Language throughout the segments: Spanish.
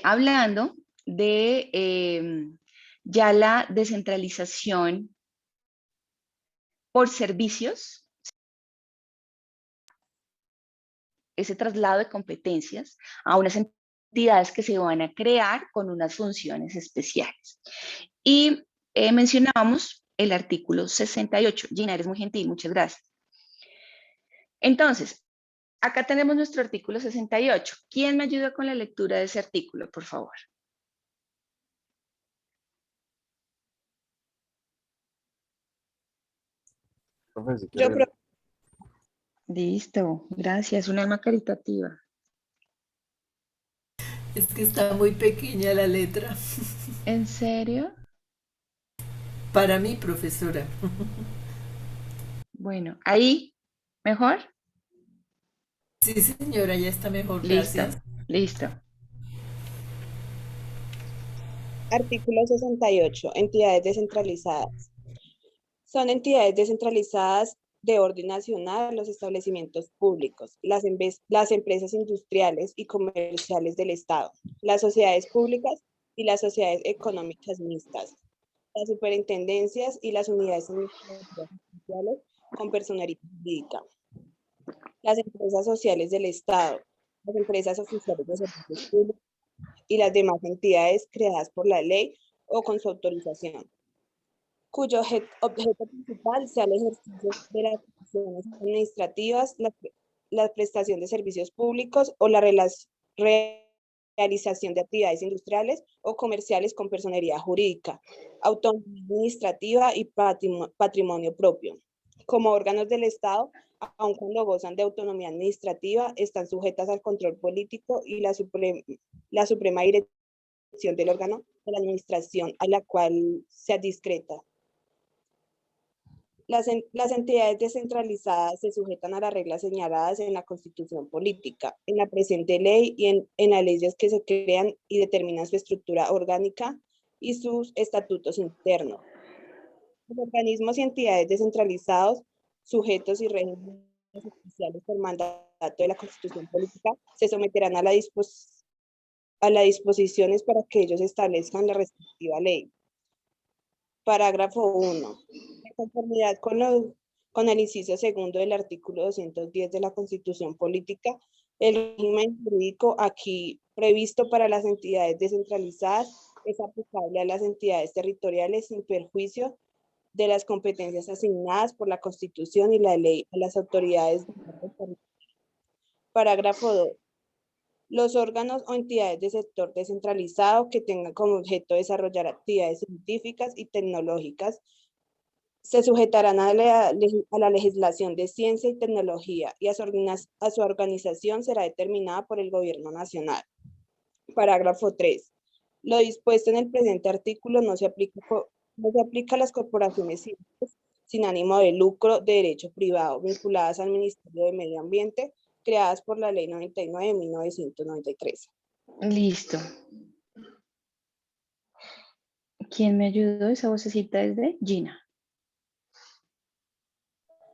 hablando de ya la descentralización por servicios, ese traslado de competencias a unas entidades que se van a crear con unas funciones especiales. Y mencionábamos el artículo 68. Gina, eres muy gentil, muchas gracias. Entonces, acá tenemos nuestro artículo 68. ¿Quién me ayuda con la lectura de ese artículo, por favor? Profe, si Yo quiere, creo Listo, gracias, un alma caritativa. Es que está muy pequeña la letra. ¿En serio? Para mí, profesora. Bueno, ahí, ¿mejor? Sí, señora, ya está mejor, Listo, gracias. listo. artículo 68, entidades descentralizadas. Son entidades descentralizadas de orden nacional los establecimientos públicos, las empresas industriales y comerciales del Estado, las sociedades públicas y las sociedades económicas mixtas, las superintendencias y las unidades administrativas sociales con personería jurídica, las empresas sociales del Estado, las empresas oficiales de servicios públicos y las demás entidades creadas por la ley o con su autorización, cuyo objeto principal sea el ejercicio de las funciones administrativas, la prestación de servicios públicos o la realización de actividades industriales o comerciales con personería jurídica, autonomía administrativa y patrimonio propio. Como órganos del Estado, aun cuando gozan de autonomía administrativa, están sujetas al control político y la suprema dirección del órgano de la administración a la cual se adscrita. Las entidades descentralizadas se sujetan a las reglas señaladas en la Constitución Política, en la presente ley y en las leyes que se crean y determinan su estructura orgánica y sus estatutos internos. Los organismos y entidades descentralizados, sujetos y regímenes especiales por mandato de la Constitución Política, se someterán a las disposiciones para que ellos establezcan la respectiva ley. Parágrafo 1. En conformidad con el inciso segundo del artículo 210 de la Constitución Política, el régimen jurídico aquí previsto para las entidades descentralizadas es aplicable a las entidades territoriales sin perjuicio de las competencias asignadas por la Constitución y la ley a las autoridades de Parágrafo 2. Los órganos o entidades del sector descentralizado que tengan como objeto desarrollar actividades científicas y tecnológicas se sujetarán a la legislación de ciencia y tecnología y a su organización será determinada por el Gobierno Nacional. Parágrafo 3. Lo dispuesto en el presente artículo no se aplica a las corporaciones civiles sin ánimo de lucro de derecho privado vinculadas al Ministerio de Medio Ambiente, creadas por la Ley 99 de 1993. Listo. ¿Quién me ayudó? Esa vocecita es de Gina.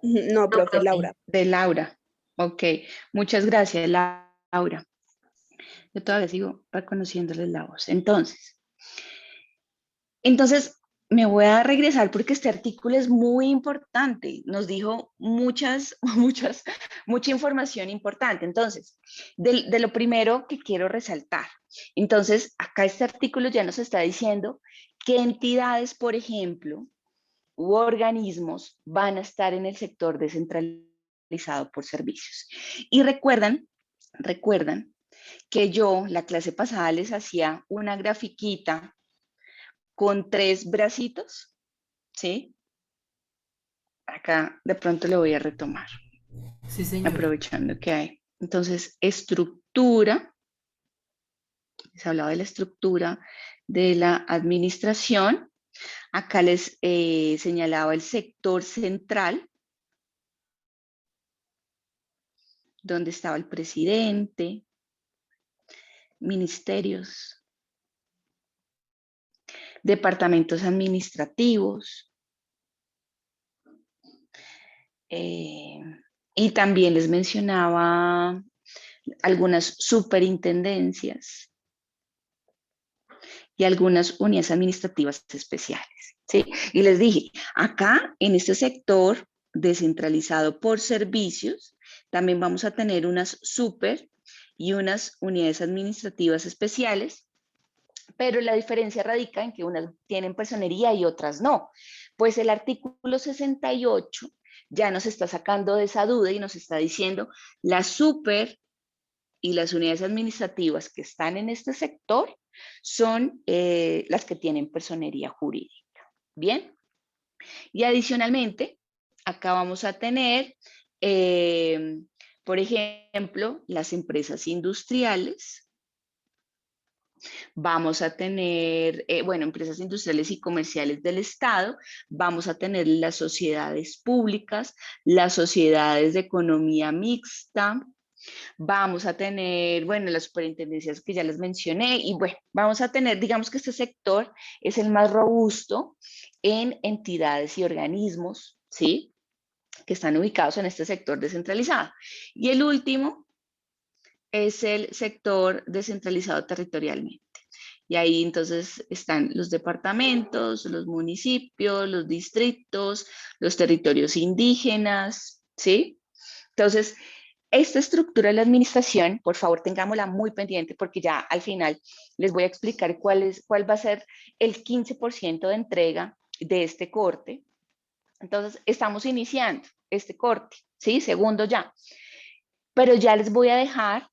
No, profe, Laura. De Laura. Ok, muchas gracias, Laura. Yo todavía sigo reconociéndoles la voz. Entonces, me voy a regresar porque este artículo es muy importante. Nos dijo mucha información importante. Entonces, de lo primero que quiero resaltar. Entonces, acá este artículo ya nos está diciendo qué entidades, por ejemplo, u organismos van a estar en el sector descentralizado por servicios. Y recuerdan que yo la clase pasada les hacía una grafiquita con 3 bracitos, ¿sí? Acá de pronto lo voy a retomar, Sí, señora. aprovechando que hay. Entonces, estructura, se hablaba de la estructura de la administración. Acá les señalaba el sector central, donde estaba el presidente, ministerios, departamentos administrativos, y también les mencionaba algunas superintendencias, y algunas unidades administrativas especiales, ¿sí? Y les dije, acá en este sector descentralizado por servicios, también vamos a tener unas super y unas unidades administrativas especiales, pero la diferencia radica en que unas tienen personería y otras no. Pues el artículo 68 ya nos está sacando de esa duda y nos está diciendo las super y las unidades administrativas que están en este sector son las que tienen personería jurídica. Bien, y adicionalmente, acá vamos a tener, por ejemplo, las empresas industriales. Vamos a tener, bueno, empresas industriales y comerciales del Estado, vamos a tener las sociedades públicas, las sociedades de economía mixta, vamos a tener, bueno, las superintendencias que ya les mencioné, y bueno, vamos a tener, digamos que este sector es el más robusto en entidades y organismos, ¿sí? Que están ubicados en este sector descentralizado. Y el último es el sector descentralizado territorialmente. Y ahí entonces están los departamentos, los municipios, los distritos, los territorios indígenas, ¿sí? Entonces, esta estructura de la administración, por favor, tengámosla muy pendiente porque ya al final les voy a explicar cuál va a ser el 15% de entrega de este corte. Entonces, estamos iniciando este corte, ¿sí? Segundo ya. Pero ya les voy a dejar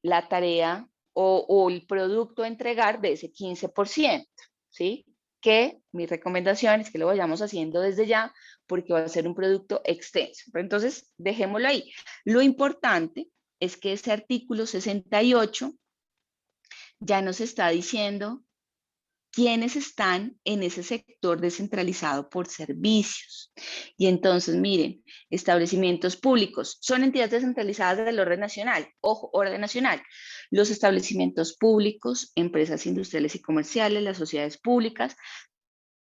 la tarea o el producto a entregar de ese 15%, ¿sí? Que mi recomendación es que lo vayamos haciendo desde ya porque va a ser un producto extenso. Pero entonces, dejémoslo ahí. Lo importante es que ese artículo 68 ya nos está diciendo quiénes están en ese sector descentralizado por servicios. Y entonces, miren, establecimientos públicos son entidades descentralizadas del orden nacional. Ojo, orden nacional. Los establecimientos públicos, empresas industriales y comerciales, las sociedades públicas,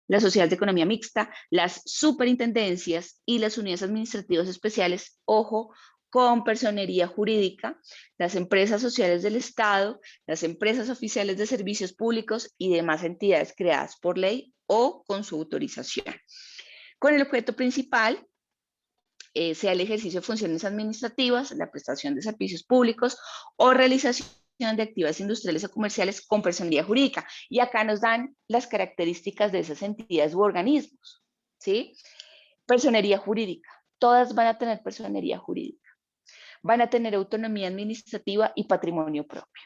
las sociedades de economía mixta, las superintendencias y las unidades administrativas especiales, ojo, con personería jurídica, las empresas sociales del Estado, las empresas oficiales de servicios públicos y demás entidades creadas por ley o con su autorización. Con el objeto principal sea el ejercicio de funciones administrativas, la prestación de servicios públicos o realización de actividades industriales o comerciales con personería jurídica. Y acá nos dan las características de esas entidades u organismos, ¿sí? Personería jurídica. Todas van a tener personería jurídica. Van a tener autonomía administrativa y patrimonio propio.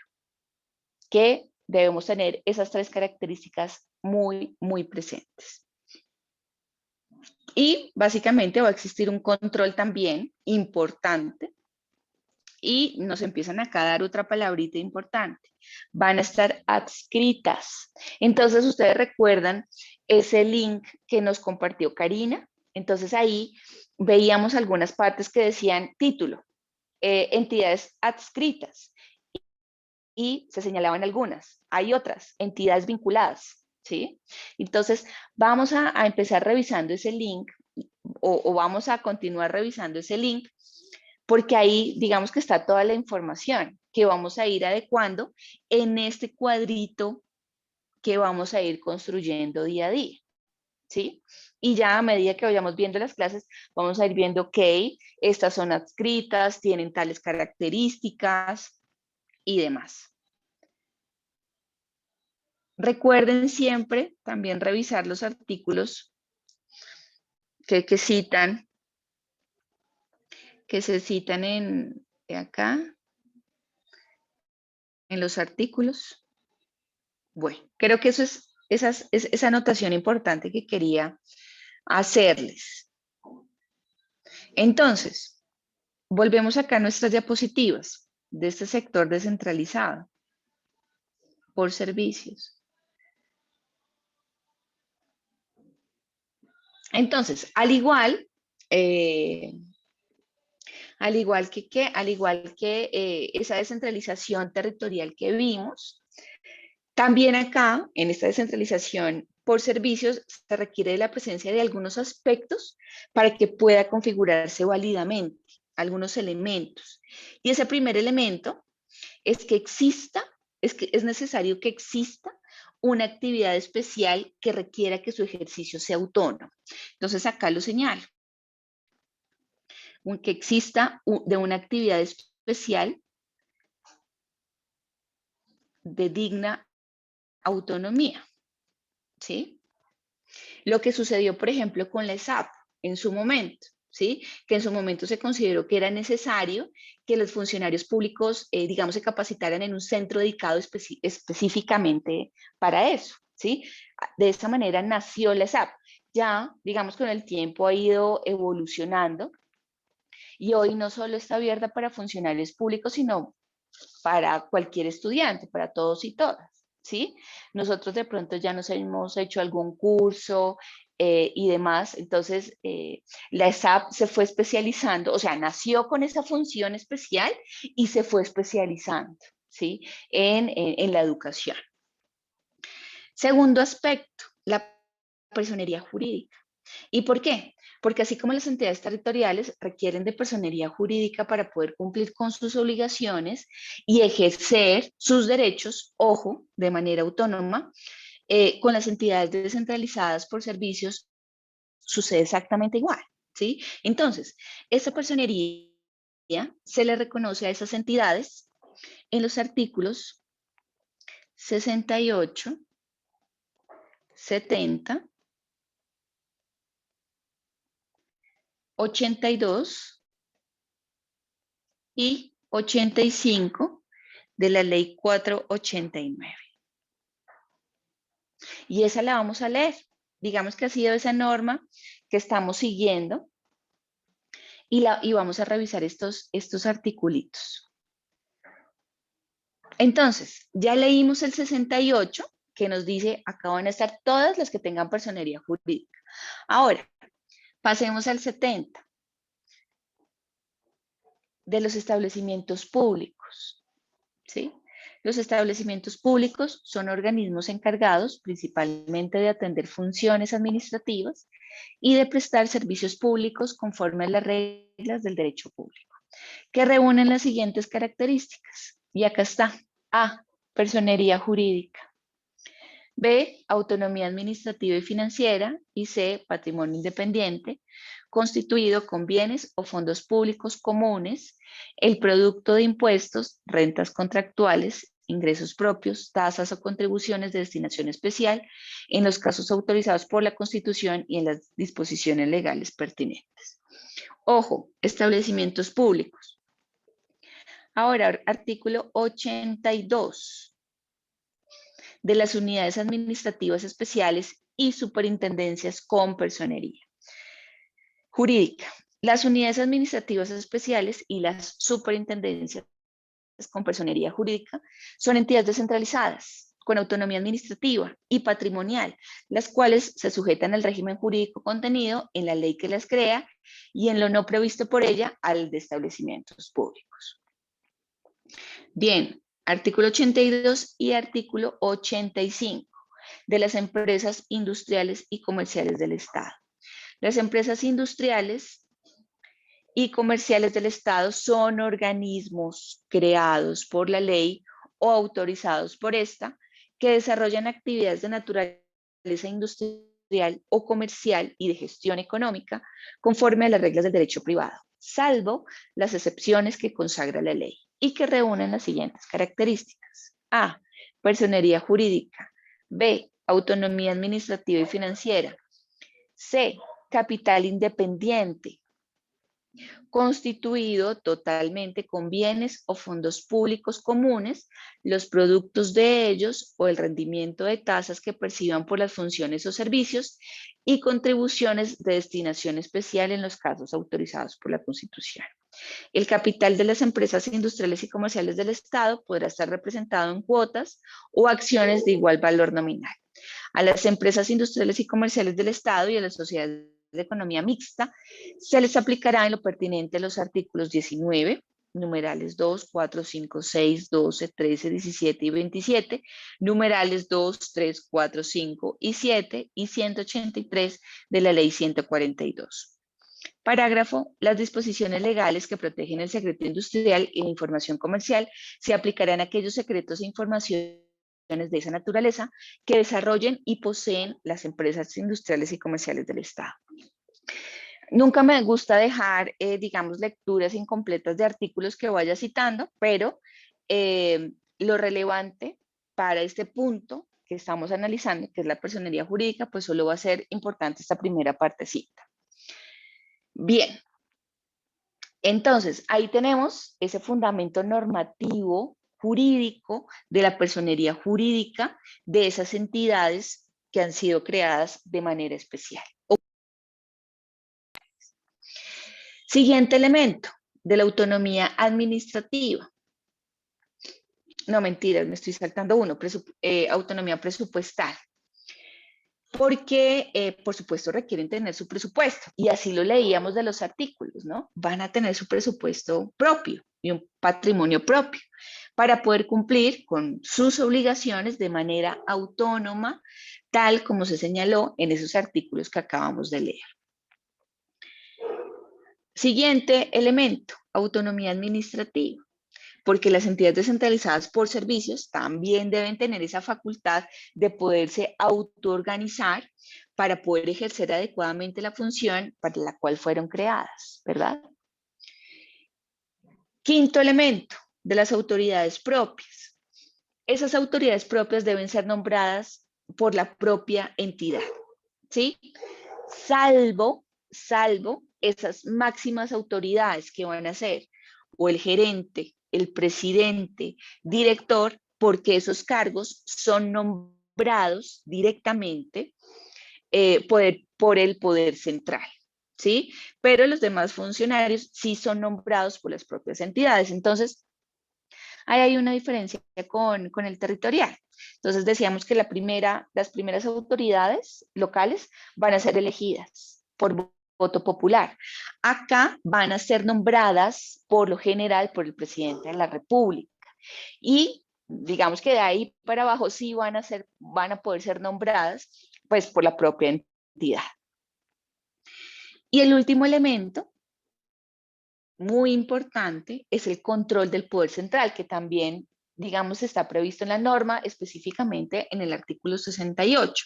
Que debemos tener esas tres características muy, muy presentes. Y básicamente va a existir un control también importante. Y nos empiezan acá a dar otra palabrita importante. Van a estar adscritas. Entonces, ustedes recuerdan ese link que nos compartió Karina. Entonces, ahí veíamos algunas partes que decían título, entidades adscritas. Y se señalaban algunas. Hay otras, entidades vinculadas. ¿Sí? Entonces, vamos a empezar revisando ese link o vamos a continuar revisando ese link porque ahí digamos que está toda la información que vamos a ir adecuando en este cuadrito que vamos a ir construyendo día a día, ¿sí? Y ya a medida que vayamos viendo las clases, vamos a ir viendo, ok, estas son adscritas, tienen tales características y demás. Recuerden siempre también revisar los artículos que se citan en acá, en los artículos. Bueno, creo que eso es esa anotación importante que quería hacerles. Entonces, volvemos acá a nuestras diapositivas de este sector descentralizado por servicios. Entonces, al igual que esa descentralización territorial que vimos, también acá, en esta descentralización por servicios, se requiere de la presencia de algunos aspectos para que pueda configurarse válidamente algunos elementos. Y ese primer elemento es que es necesario que exista una actividad especial que requiera que su ejercicio sea autónomo. Entonces acá lo señalo. Que exista de una actividad especial de digna autonomía, ¿sí? Lo que sucedió, por ejemplo, con la ESAP en su momento, ¿sí? Que en su momento se consideró que era necesario que los funcionarios públicos, digamos, se capacitaran en un centro dedicado específicamente para eso, ¿sí? De esta manera nació la ESAP. Ya, digamos, con el tiempo ha ido evolucionando y hoy no solo está abierta para funcionarios públicos, sino para cualquier estudiante, para todos y todas, ¿sí? Nosotros de pronto ya nos hemos hecho algún curso y demás, entonces la ESAP se fue especializando, o sea, nació con esa función especial y se fue especializando, ¿sí? En la educación. Segundo aspecto, la personería jurídica. ¿Y por qué? Porque así como las entidades territoriales requieren de personería jurídica para poder cumplir con sus obligaciones y ejercer sus derechos, ojo, de manera autónoma, con las entidades descentralizadas por servicios sucede exactamente igual, ¿sí? Entonces, esa personería se le reconoce a esas entidades en los artículos 68, 70, 82 y 85 de la ley 489. Y esa la vamos a leer. Digamos que ha sido esa norma que estamos siguiendo y vamos a revisar estos articulitos. Entonces, ya leímos el 68 que nos dice, acá van a estar todas las que tengan personería jurídica. Ahora, pasemos al 70 de los establecimientos públicos, ¿sí? Los establecimientos públicos son organismos encargados principalmente de atender funciones administrativas y de prestar servicios públicos conforme a las reglas del derecho público, que reúnen las siguientes características. Y acá está. A, personería jurídica. B, autonomía administrativa y financiera. Y C, patrimonio independiente, constituido con bienes o fondos públicos comunes, el producto de impuestos, rentas contractuales, ingresos propios, tasas o contribuciones de destinación especial, en los casos autorizados por la Constitución y en las disposiciones legales pertinentes. Ojo, establecimientos públicos. Ahora, artículo 82 de las unidades administrativas especiales y superintendencias con personería jurídica. Las unidades administrativas especiales y las superintendencias con personería jurídica son entidades descentralizadas con autonomía administrativa y patrimonial, las cuales se sujetan al régimen jurídico contenido en la ley que las crea y en lo no previsto por ella al de establecimientos públicos. Bien, artículo 82 y artículo 85 de las empresas industriales y comerciales del Estado. Las empresas industriales y comerciales del Estado son organismos creados por la ley o autorizados por esta que desarrollan actividades de naturaleza industrial o comercial y de gestión económica conforme a las reglas del derecho privado, salvo las excepciones que consagra la ley y que reúnen las siguientes características. A, personería jurídica. B, autonomía administrativa y financiera. C, capital independiente, constituido totalmente con bienes o fondos públicos comunes, los productos de ellos o el rendimiento de tasas que perciban por las funciones o servicios y contribuciones de destinación especial en los casos autorizados por la Constitución. El capital de las empresas industriales y comerciales del Estado podrá estar representado en cuotas o acciones de igual valor nominal. A las empresas industriales y comerciales del Estado y a las sociedades de economía mixta se les aplicará en lo pertinente los artículos 19, numerales 2, 4, 5, 6, 12, 13, 17 y 27, numerales 2, 3, 4, 5 y 7 y 183 de la Ley 142. Parágrafo. Las disposiciones legales que protegen el secreto industrial y la información comercial se aplicarán a aquellos secretos e información de esa naturaleza que desarrollen y poseen las empresas industriales y comerciales del Estado. Nunca me gusta dejar, digamos, lecturas incompletas de artículos que vaya citando, pero lo relevante para este punto que estamos analizando, que es la personería jurídica, pues solo va a ser importante esta primera partecita. Bien, entonces ahí tenemos ese fundamento normativo jurídico de la personería jurídica de esas entidades que han sido creadas de manera especial. Siguiente elemento de la autonomía administrativa. No, mentiras, me estoy saltando uno, autonomía presupuestal. Porque, por supuesto, requieren tener su presupuesto. Y así lo leíamos de los artículos, ¿no? Van a tener su presupuesto propio y un patrimonio propio para poder cumplir con sus obligaciones de manera autónoma, tal como se señaló en esos artículos que acabamos de leer. Siguiente elemento, autonomía administrativa, porque las entidades descentralizadas por servicios también deben tener esa facultad de poderse autoorganizar para poder ejercer adecuadamente la función para la cual fueron creadas, ¿verdad? Quinto elemento, de las autoridades propias. Esas autoridades propias deben ser nombradas por la propia entidad, ¿sí? Salvo esas máximas autoridades que van a ser o el gerente, el presidente, director, porque esos cargos son nombrados directamente por el poder central, ¿sí? Pero los demás funcionarios sí son nombrados por las propias entidades. Entonces, ahí hay una diferencia con el territorial. Entonces decíamos que las primeras autoridades locales van a ser elegidas por voto popular. Acá van a ser nombradas por lo general por el presidente de la República. Y digamos que de ahí para abajo sí van a poder ser nombradas pues por la propia entidad. Y el último elemento muy importante es el control del poder central, que también, digamos, está previsto en la norma, específicamente en el artículo 68.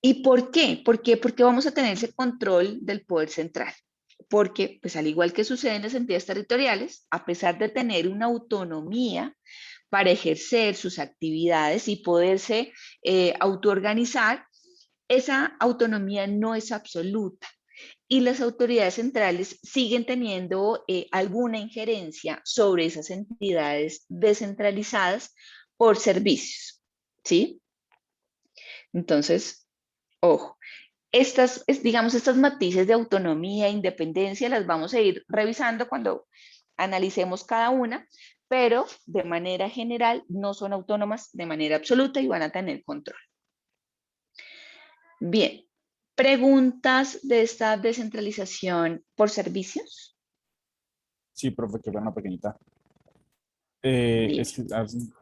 ¿Y por qué? Porque vamos a tener ese control del poder central. Porque, pues al igual que sucede en las entidades territoriales, a pesar de tener una autonomía para ejercer sus actividades y poderse autoorganizar, esa autonomía no es absoluta. Y las autoridades centrales siguen teniendo alguna injerencia sobre esas entidades descentralizadas por servicios, ¿sí? Entonces, ojo, digamos, estas matices de autonomía e independencia las vamos a ir revisando cuando analicemos cada una, pero de manera general no son autónomas de manera absoluta y van a tener control. Bien, ¿preguntas de esta descentralización por servicios? Sí, profe, que una pequeñita. Bien. Es que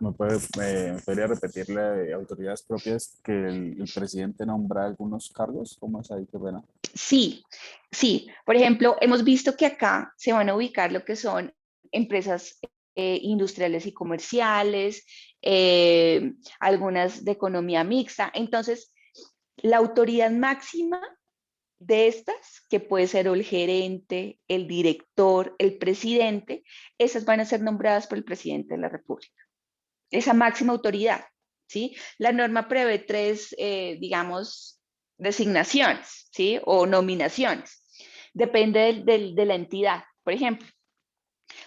me podría repetir autoridades propias que el presidente nombra algunos cargos. ¿Cómo es ahí? Qué pena. Sí, sí. Por ejemplo, hemos visto que acá se van a ubicar lo que son empresas industriales y comerciales, algunas de economía mixta. Entonces, la autoridad máxima de estas, que puede ser el gerente, el director, el presidente, esas van a ser nombradas por el presidente de la República. Esa máxima autoridad, ¿sí? La norma prevé tres, digamos, designaciones, ¿sí? O nominaciones. Depende de la entidad. Por ejemplo,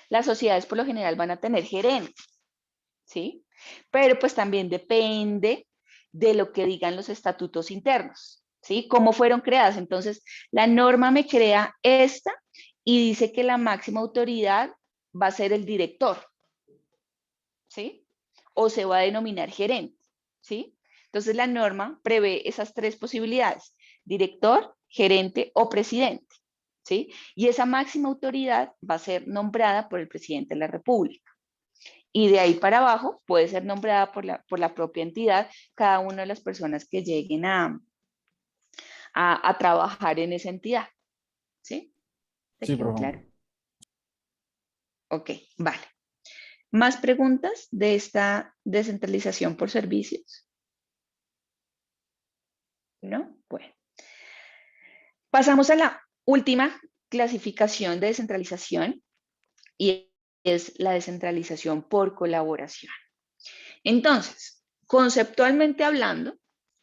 las sociedades por lo general van a tener gerentes, ¿sí? Pero pues también depende de lo que digan los estatutos internos, ¿sí? Cómo fueron creadas. Entonces, la norma me crea esta y dice que la máxima autoridad va a ser el director, ¿sí? O se va a denominar gerente, ¿sí? Entonces, la norma prevé esas tres posibilidades: director, gerente o presidente, ¿sí? Y esa máxima autoridad va a ser nombrada por el presidente de la República. Y de ahí para abajo puede ser nombrada por la propia entidad, cada una de las personas que lleguen a trabajar en esa entidad. ¿Sí? ¿Te Sí, quedó profe. claro? Ok, vale. ¿Más preguntas de esta descentralización por servicios? ¿No? Bueno. Pasamos a la última clasificación de descentralización y es la descentralización por colaboración. Entonces, conceptualmente hablando,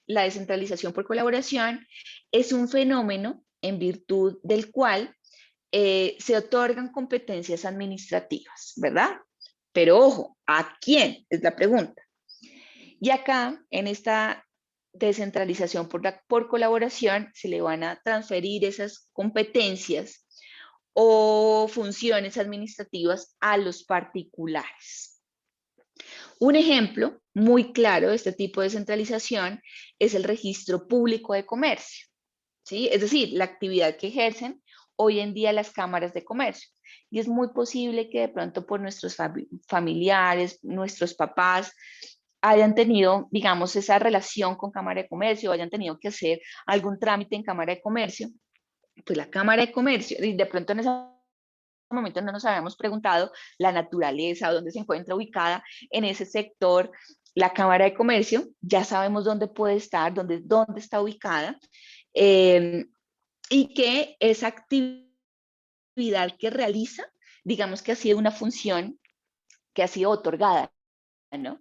la descentralización por colaboración es un fenómeno en virtud del cual se otorgan competencias administrativas, ¿verdad? Pero ojo, ¿a quién? Es la pregunta. Y acá, en esta descentralización por colaboración, se le van a transferir esas competencias o funciones administrativas a los particulares. Un ejemplo muy claro de este tipo de descentralización es el registro público de comercio, ¿sí? Es decir, la actividad que ejercen hoy en día las cámaras de comercio. Y es muy posible que de pronto por nuestros familiares, nuestros papás, hayan tenido, digamos, esa relación con Cámara de Comercio, o hayan tenido que hacer algún trámite en Cámara de Comercio. Pues la Cámara de Comercio, y de pronto en ese momento no nos habíamos preguntado la naturaleza, dónde se encuentra ubicada en ese sector la Cámara de Comercio, ya sabemos dónde puede estar, dónde está ubicada, y que esa actividad que realiza, digamos que ha sido una función que ha sido otorgada, ¿no?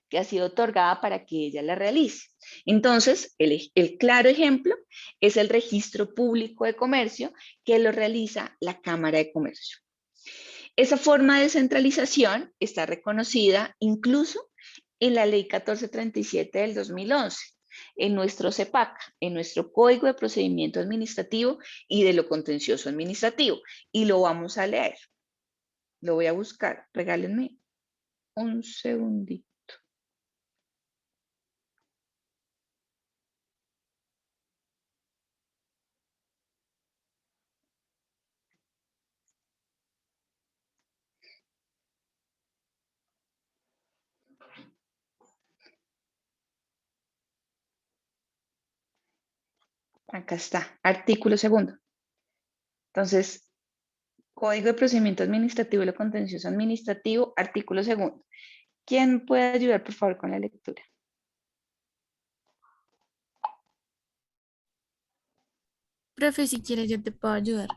Que ha sido otorgada para que ella la realice. Entonces, el claro ejemplo es el registro público de comercio que lo realiza la Cámara de Comercio. Esa forma de descentralización está reconocida incluso en la Ley 1437 del 2011, en nuestro CEPAC, en nuestro Código de Procedimiento Administrativo y de lo Contencioso Administrativo. Y lo vamos a leer. Lo voy a buscar. Regálenme un segundito. Acá está, artículo segundo. Entonces, Código de Procedimiento Administrativo y lo Contencioso Administrativo, artículo segundo. ¿Quién puede ayudar, por favor, con la lectura? Profe, si quieres yo te puedo ayudar.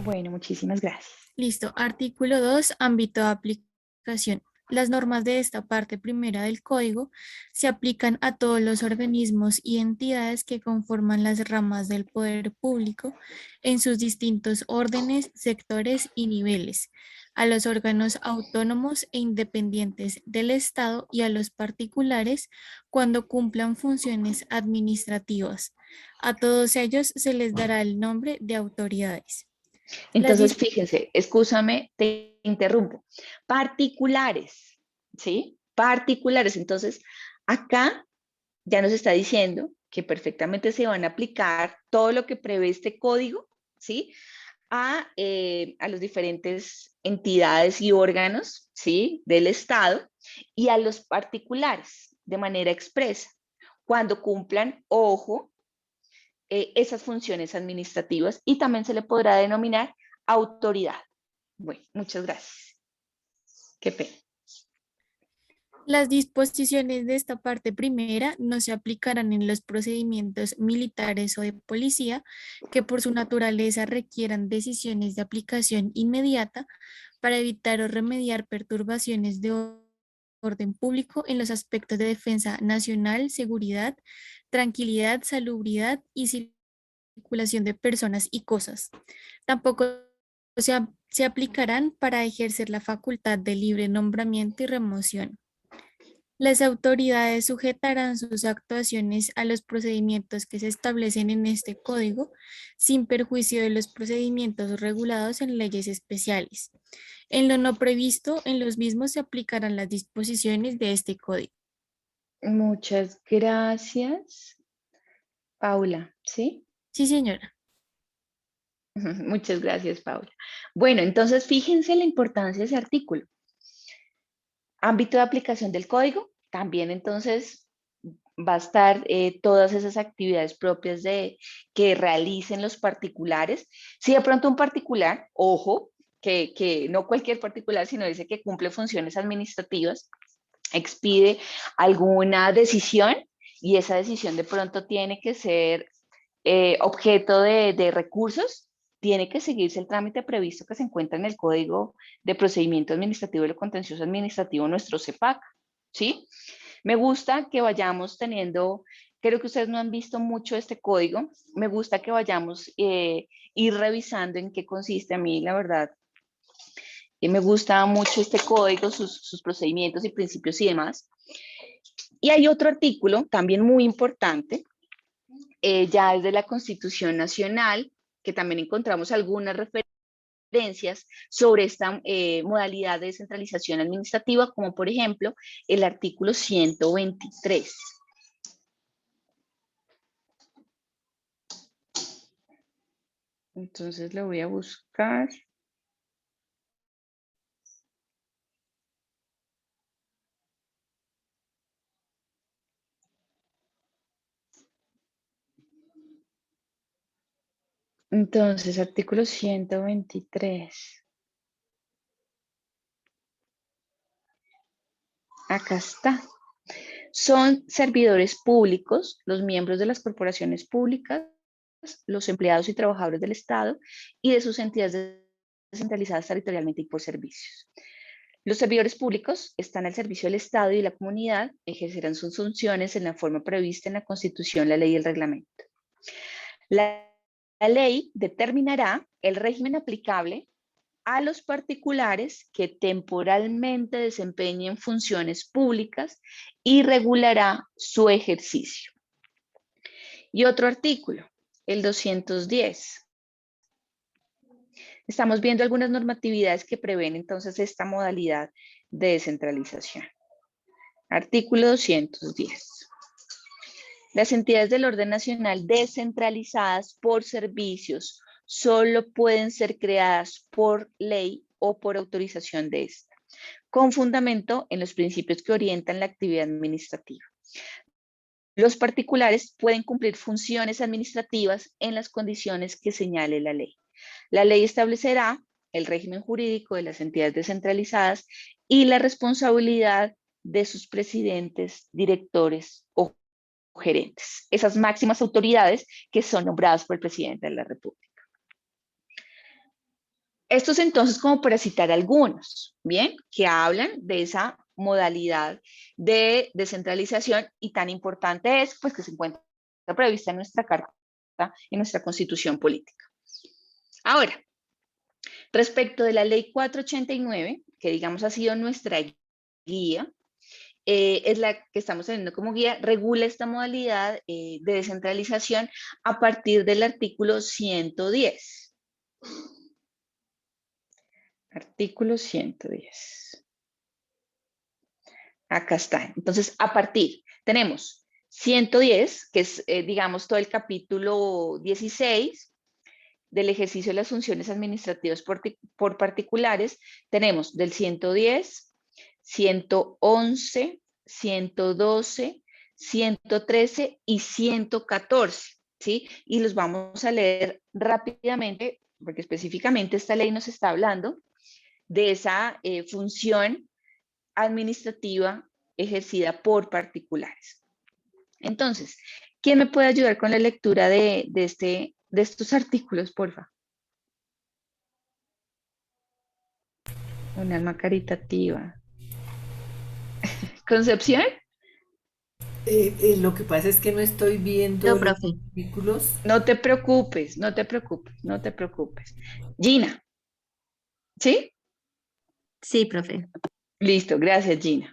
Bueno, muchísimas gracias. Listo. Artículo 2, ámbito de aplicación. Las normas de esta parte primera del código se aplican a todos los organismos y entidades que conforman las ramas del poder público en sus distintos órdenes, sectores y niveles, a los órganos autónomos e independientes del Estado y a los particulares cuando cumplan funciones administrativas. A todos ellos se les dará el nombre de autoridades. Entonces, fíjense, excúsame, te interrumpo. Particulares, ¿sí? Particulares. Entonces, acá ya nos está diciendo que perfectamente se van a aplicar todo lo que prevé este código, ¿sí? A las diferentes entidades y órganos, ¿sí? Del Estado y a los particulares de manera expresa, cuando cumplan, ojo, esas funciones administrativas y también se le podrá denominar autoridad. Bueno, muchas gracias. Qué pena. Las disposiciones de esta parte primera no se aplicarán en los procedimientos militares o de policía que por su naturaleza requieran decisiones de aplicación inmediata para evitar o remediar perturbaciones de orden público en los aspectos de defensa nacional, seguridad, tranquilidad, salubridad y circulación de personas y cosas. Tampoco se aplicarán para ejercer la facultad de libre nombramiento y remoción. Las autoridades sujetarán sus actuaciones a los procedimientos que se establecen en este código, sin perjuicio de los procedimientos regulados en leyes especiales. En lo no previsto, en los mismos se aplicarán las disposiciones de este código. Muchas gracias. Paula, ¿sí? Sí, señora. Muchas gracias, Paula. Bueno, entonces fíjense la importancia de ese artículo. Ámbito de aplicación del código, también entonces va a estar todas esas actividades propias que realicen los particulares. Si de pronto un particular, ojo, que no cualquier particular, sino dice que cumple funciones administrativas, expide alguna decisión y esa decisión de pronto tiene que ser objeto de recursos, tiene que seguirse el trámite previsto que se encuentra en el Código de Procedimiento Administrativo y lo Contencioso Administrativo, nuestro CEPAC, ¿sí? Me gusta que vayamos teniendo, creo que ustedes no han visto mucho este código, me gusta que vayamos ir revisando en qué consiste. A mí, la verdad, me gusta mucho este código, sus procedimientos y principios y demás. Y hay otro artículo también muy importante, ya desde la Constitución Nacional, que también encontramos algunas referencias sobre esta modalidad de descentralización administrativa, como por ejemplo el artículo 123. Entonces lo voy a buscar. Entonces, artículo 123. Acá está. Son servidores públicos, los miembros de las corporaciones públicas, los empleados y trabajadores del Estado y de sus entidades descentralizadas territorialmente y por servicios. Los servidores públicos están al servicio del Estado y de la comunidad, ejercerán sus funciones en la forma prevista en la Constitución, la ley y el reglamento. La ley determinará el régimen aplicable a los particulares que temporalmente desempeñen funciones públicas y regulará su ejercicio. Y otro artículo, el 210. Estamos viendo algunas normatividades que prevén entonces esta modalidad de descentralización. Artículo 210. Las entidades del orden nacional descentralizadas por servicios solo pueden ser creadas por ley o por autorización de esta, con fundamento en los principios que orientan la actividad administrativa. Los particulares pueden cumplir funciones administrativas en las condiciones que señale la ley. La ley establecerá el régimen jurídico de las entidades descentralizadas y la responsabilidad de sus presidentes, directores o gerentes, esas máximas autoridades que son nombradas por el presidente de la República. Estos entonces como para citar algunos, ¿bien? Que hablan de esa modalidad de descentralización y tan importante es pues que se encuentra prevista en nuestra Carta, en nuestra Constitución Política. Ahora, respecto de la Ley 489, que digamos ha sido nuestra guía, es la que estamos teniendo como guía, regula esta modalidad de descentralización a partir del artículo 110. Artículo 110. Acá está. Entonces, a partir, tenemos 110, que es, digamos, todo el capítulo 16 del ejercicio de las funciones administrativas por particulares. Tenemos del 110, 111, 112, 113 y 114, ¿sí? Y los vamos a leer rápidamente, porque específicamente esta ley nos está hablando de esa función administrativa ejercida por particulares. Entonces, ¿quién me puede ayudar con la lectura de estos artículos, porfa? Un alma caritativa. ¿Concepción? Lo que pasa es que no estoy viendo No, los profe. artículos. No te preocupes, no te preocupes, no te preocupes. Gina, ¿sí? Sí, profe. Listo, gracias, Gina.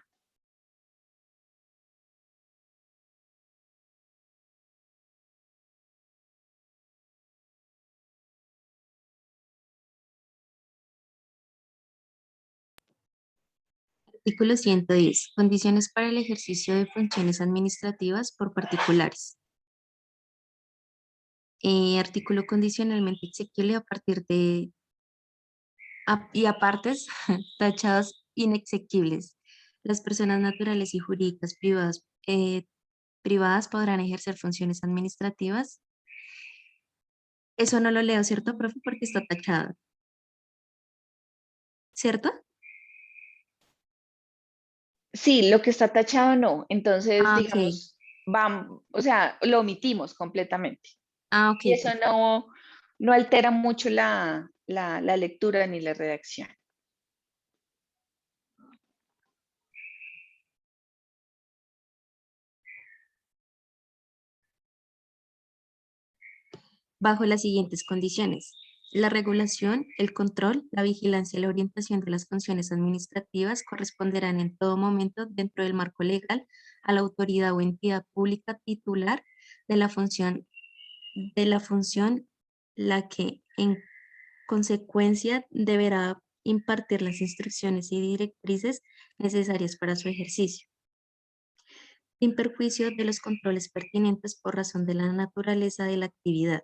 Artículo 110. Condiciones para el ejercicio de funciones administrativas por particulares. Artículo condicionalmente exequible a partir de y apartes tachados inexequibles. Las personas naturales y jurídicas privadas podrán ejercer funciones administrativas. Eso no lo leo, ¿cierto, profe? Porque está tachado. ¿cierto? Sí, lo que está tachado no. Entonces, Ah, ok. digamos, vamos, o sea, lo omitimos completamente. Ah, ok, Y eso perfecto. no altera mucho la lectura ni la redacción. Bajo las siguientes condiciones. La regulación, el control, la vigilancia y la orientación de las funciones administrativas corresponderán en todo momento dentro del marco legal a la autoridad o entidad pública titular de la función la que en consecuencia deberá impartir las instrucciones y directrices necesarias para su ejercicio, sin perjuicio de los controles pertinentes por razón de la naturaleza de la actividad.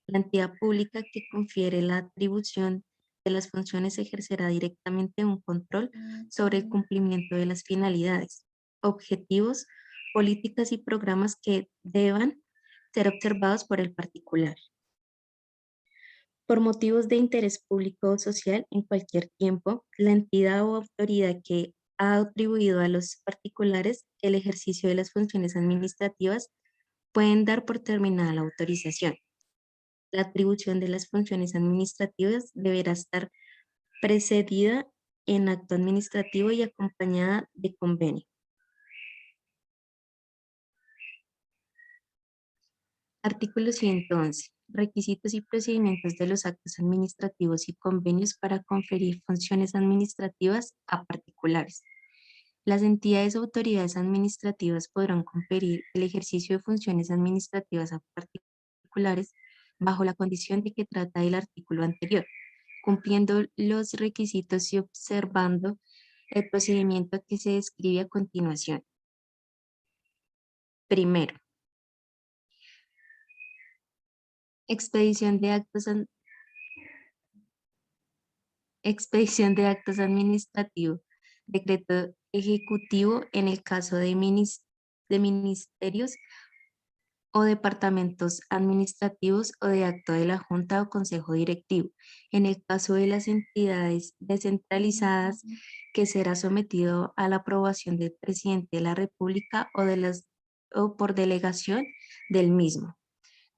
La entidad pública que confiere la atribución de las funciones ejercerá directamente un control sobre el cumplimiento de las finalidades, objetivos, políticas y programas que deban ser observados por el particular. Por motivos de interés público o social, en cualquier tiempo, la entidad o autoridad que ha atribuido a los particulares el ejercicio de las funciones administrativas pueden dar por terminada la autorización. La atribución de las funciones administrativas deberá estar precedida en acto administrativo y acompañada de convenio. Artículo 111. Requisitos y procedimientos de los actos administrativos y convenios para conferir funciones administrativas a particulares. Las entidades o autoridades administrativas podrán conferir el ejercicio de funciones administrativas a particulares bajo la condición de que trata el artículo anterior, cumpliendo los requisitos y observando el procedimiento que se describe a continuación. Primero, expedición de actos administrativos, decreto ejecutivo en el caso de ministerios o departamentos administrativos o de acto de la Junta o Consejo Directivo. En el caso de las entidades descentralizadas, que será sometido a la aprobación del presidente de la República o por delegación del mismo,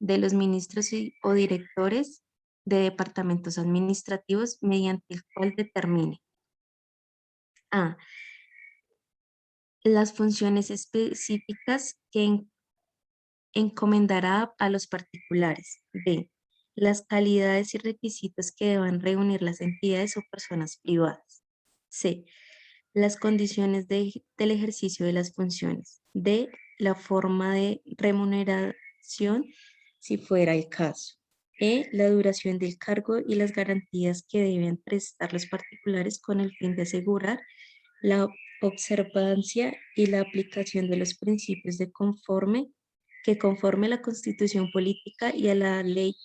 de los ministros o directores de departamentos administrativos mediante el cual determine a. Las funciones específicas que encomendará a los particulares. B. Las calidades y requisitos que deban reunir las entidades o personas privadas. C. Las condiciones del ejercicio de las funciones. D. La forma de remuneración, si fuera el caso. E. La duración del cargo y las garantías que deben prestar los particulares con el fin de asegurar la observancia y la aplicación de los principios que conforme la Constitución Política y a la ley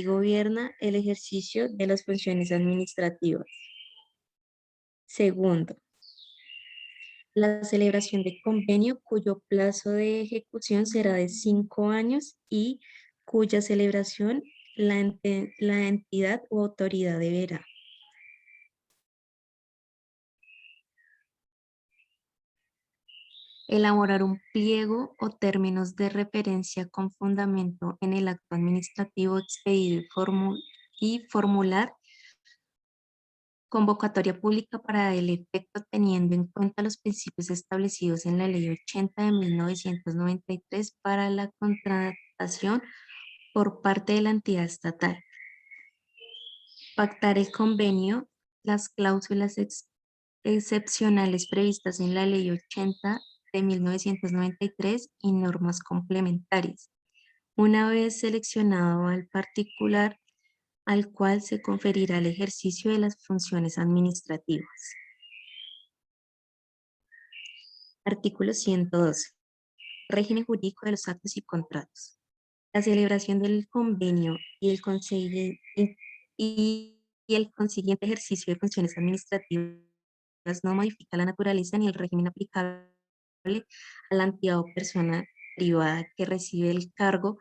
gobierna el ejercicio de las funciones administrativas. Segundo, la celebración de convenio cuyo plazo de ejecución será de 5 años y cuya celebración la entidad o autoridad deberá. Elaborar un pliego o términos de referencia con fundamento en el acto administrativo expedido y formular convocatoria pública para el efecto teniendo en cuenta los principios establecidos en la Ley 80 de 1993 para la contratación por parte de la entidad estatal. Pactar el convenio, las cláusulas excepcionales previstas en la Ley 80 de 1993 y normas complementarias. Una vez seleccionado al particular al cual se conferirá el ejercicio de las funciones administrativas. Artículo 112. Régimen jurídico de los actos y contratos. La celebración del convenio y el consiguiente ejercicio de funciones administrativas no modifica la naturaleza ni el régimen aplicable a la entidad o persona privada que recibe el cargo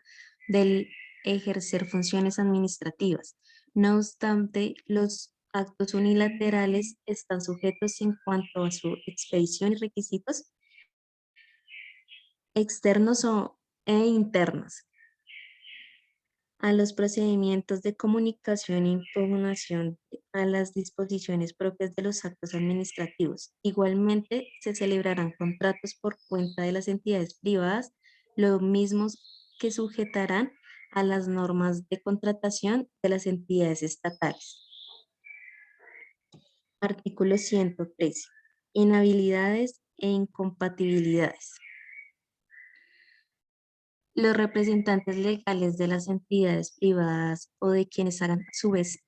del ejercer funciones administrativas, No obstante, los actos unilaterales están sujetos en cuanto a su expedición y requisitos externos e internos a los procedimientos de comunicación e impugnación a las disposiciones propias de los actos administrativos. Igualmente, se celebrarán contratos por cuenta de las entidades privadas, los mismos que sujetarán a las normas de contratación de las entidades estatales. Artículo 113. Inhabilidades e incompatibilidades. Los representantes legales de las entidades privadas o de quienes hagan a su vez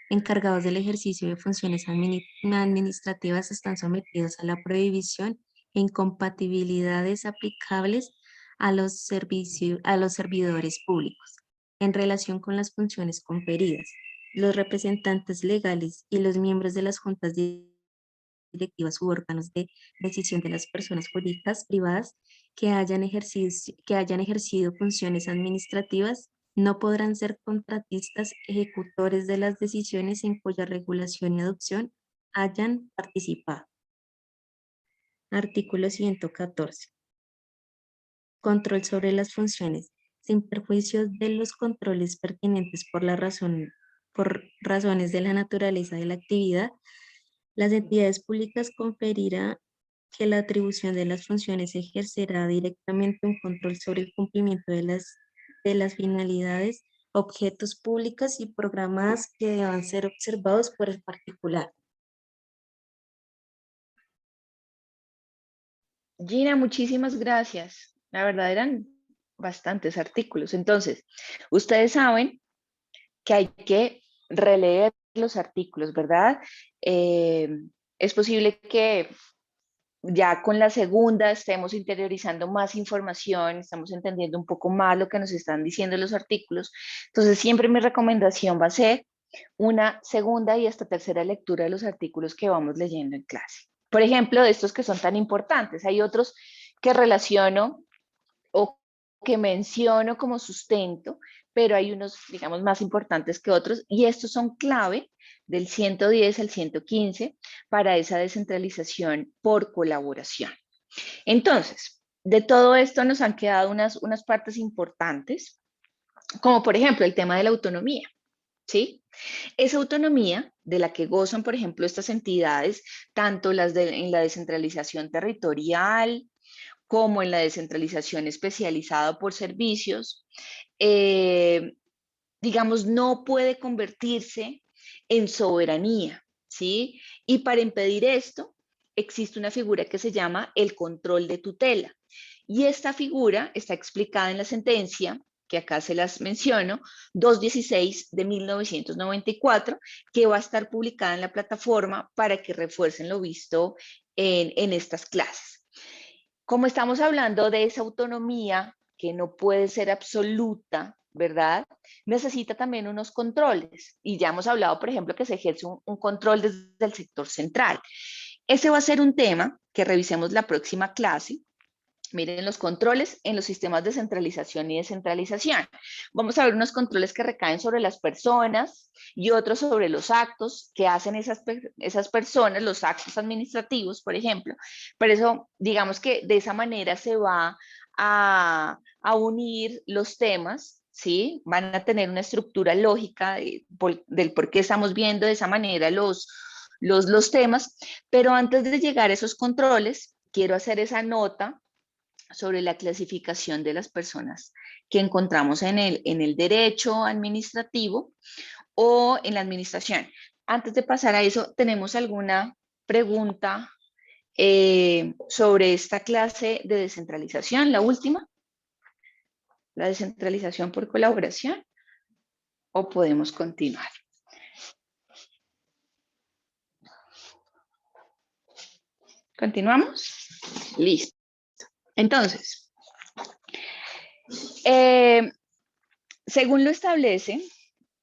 encargados del ejercicio de funciones administrativas están sometidos a la prohibición e incompatibilidades aplicables a los servidores públicos en relación con las funciones conferidas. Los representantes legales y los miembros de las juntas directivas u órganos de decisión de las personas jurídicas privadas que hayan ejercido funciones administrativas no podrán ser contratistas ejecutores de las decisiones en cuya regulación y adopción hayan participado. Artículo 114. Control sobre las funciones. Sin perjuicio de los controles pertinentes por razones de la naturaleza de la actividad, las entidades públicas conferirá que la atribución de las funciones ejercerá directamente un control sobre el cumplimiento de las finalidades, objetos públicos y programadas que deban ser observados por el particular. Gina, muchísimas gracias. La verdad eran bastantes artículos. Entonces, ustedes saben que hay que releer los artículos, ¿verdad? Es posible que ya con la segunda estemos interiorizando más información, estamos entendiendo un poco más lo que nos están diciendo los artículos. Entonces, siempre mi recomendación va a ser una segunda y hasta tercera lectura de los artículos que vamos leyendo en clase. Por ejemplo, de estos que son tan importantes. Hay otros que relaciono o que menciono como sustento, pero hay unos, digamos, más importantes que otros, y estos son clave del 110 al 115 para esa descentralización por colaboración. Entonces, de todo esto nos han quedado unas partes importantes, como por ejemplo el tema de la autonomía, ¿sí? Esa autonomía de la que gozan, por ejemplo, estas entidades, tanto en la descentralización territorial, como en la descentralización especializada por servicios, digamos, no puede convertirse en soberanía, ¿sí? Y para impedir esto, existe una figura que se llama el control de tutela. Y esta figura está explicada en la sentencia, que acá se las menciono, 216 de 1994, que va a estar publicada en la plataforma para que refuercen lo visto en estas clases. Como estamos hablando de esa autonomía que no puede ser absoluta, ¿verdad? Necesita también unos controles. Y ya hemos hablado, por ejemplo, que se ejerce un control desde el sector central. Ese va a ser un tema que revisemos la próxima clase. Miren los controles en los sistemas de centralización y descentralización. Vamos a ver unos controles que recaen sobre las personas y otros sobre los actos que hacen esas personas, los actos administrativos, por ejemplo. Por eso, digamos que de esa manera se va a unir los temas, ¿sí? Van a tener una estructura lógica del por qué estamos viendo de esa manera los temas, pero antes de llegar a esos controles, quiero hacer esa nota sobre la clasificación de las personas que encontramos en el derecho administrativo o en la administración. Antes de pasar a eso, ¿tenemos alguna pregunta sobre esta clase de descentralización, la última? La descentralización por colaboración. ¿O podemos continuar? ¿Continuamos? Listo. Entonces, según lo establece,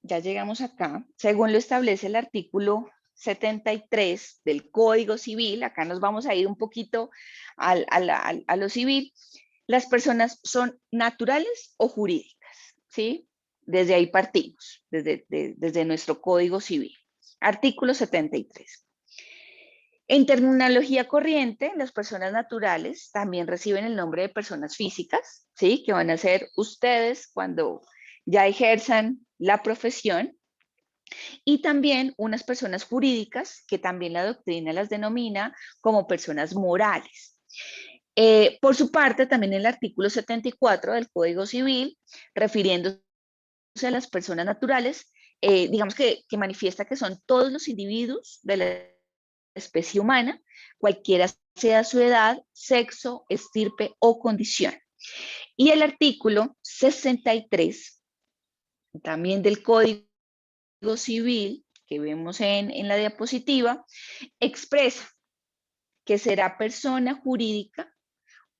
ya llegamos acá, según lo establece el artículo 73 del Código Civil, acá nos vamos a ir un poquito a lo civil, las personas son naturales o jurídicas, ¿sí? Desde ahí partimos, desde nuestro Código Civil. Artículo 73. En terminología corriente, las personas naturales también reciben el nombre de personas físicas, ¿sí? Que van a ser ustedes cuando ya ejerzan la profesión, y también unas personas jurídicas, que también la doctrina las denomina como personas morales. Por su parte, también el artículo 74 del Código Civil, refiriéndose a las personas naturales, digamos que manifiesta que son todos los individuos de la especie humana, cualquiera sea su edad, sexo, estirpe o condición. Y el artículo 63, también del Código Civil, que vemos en la diapositiva, expresa que será persona jurídica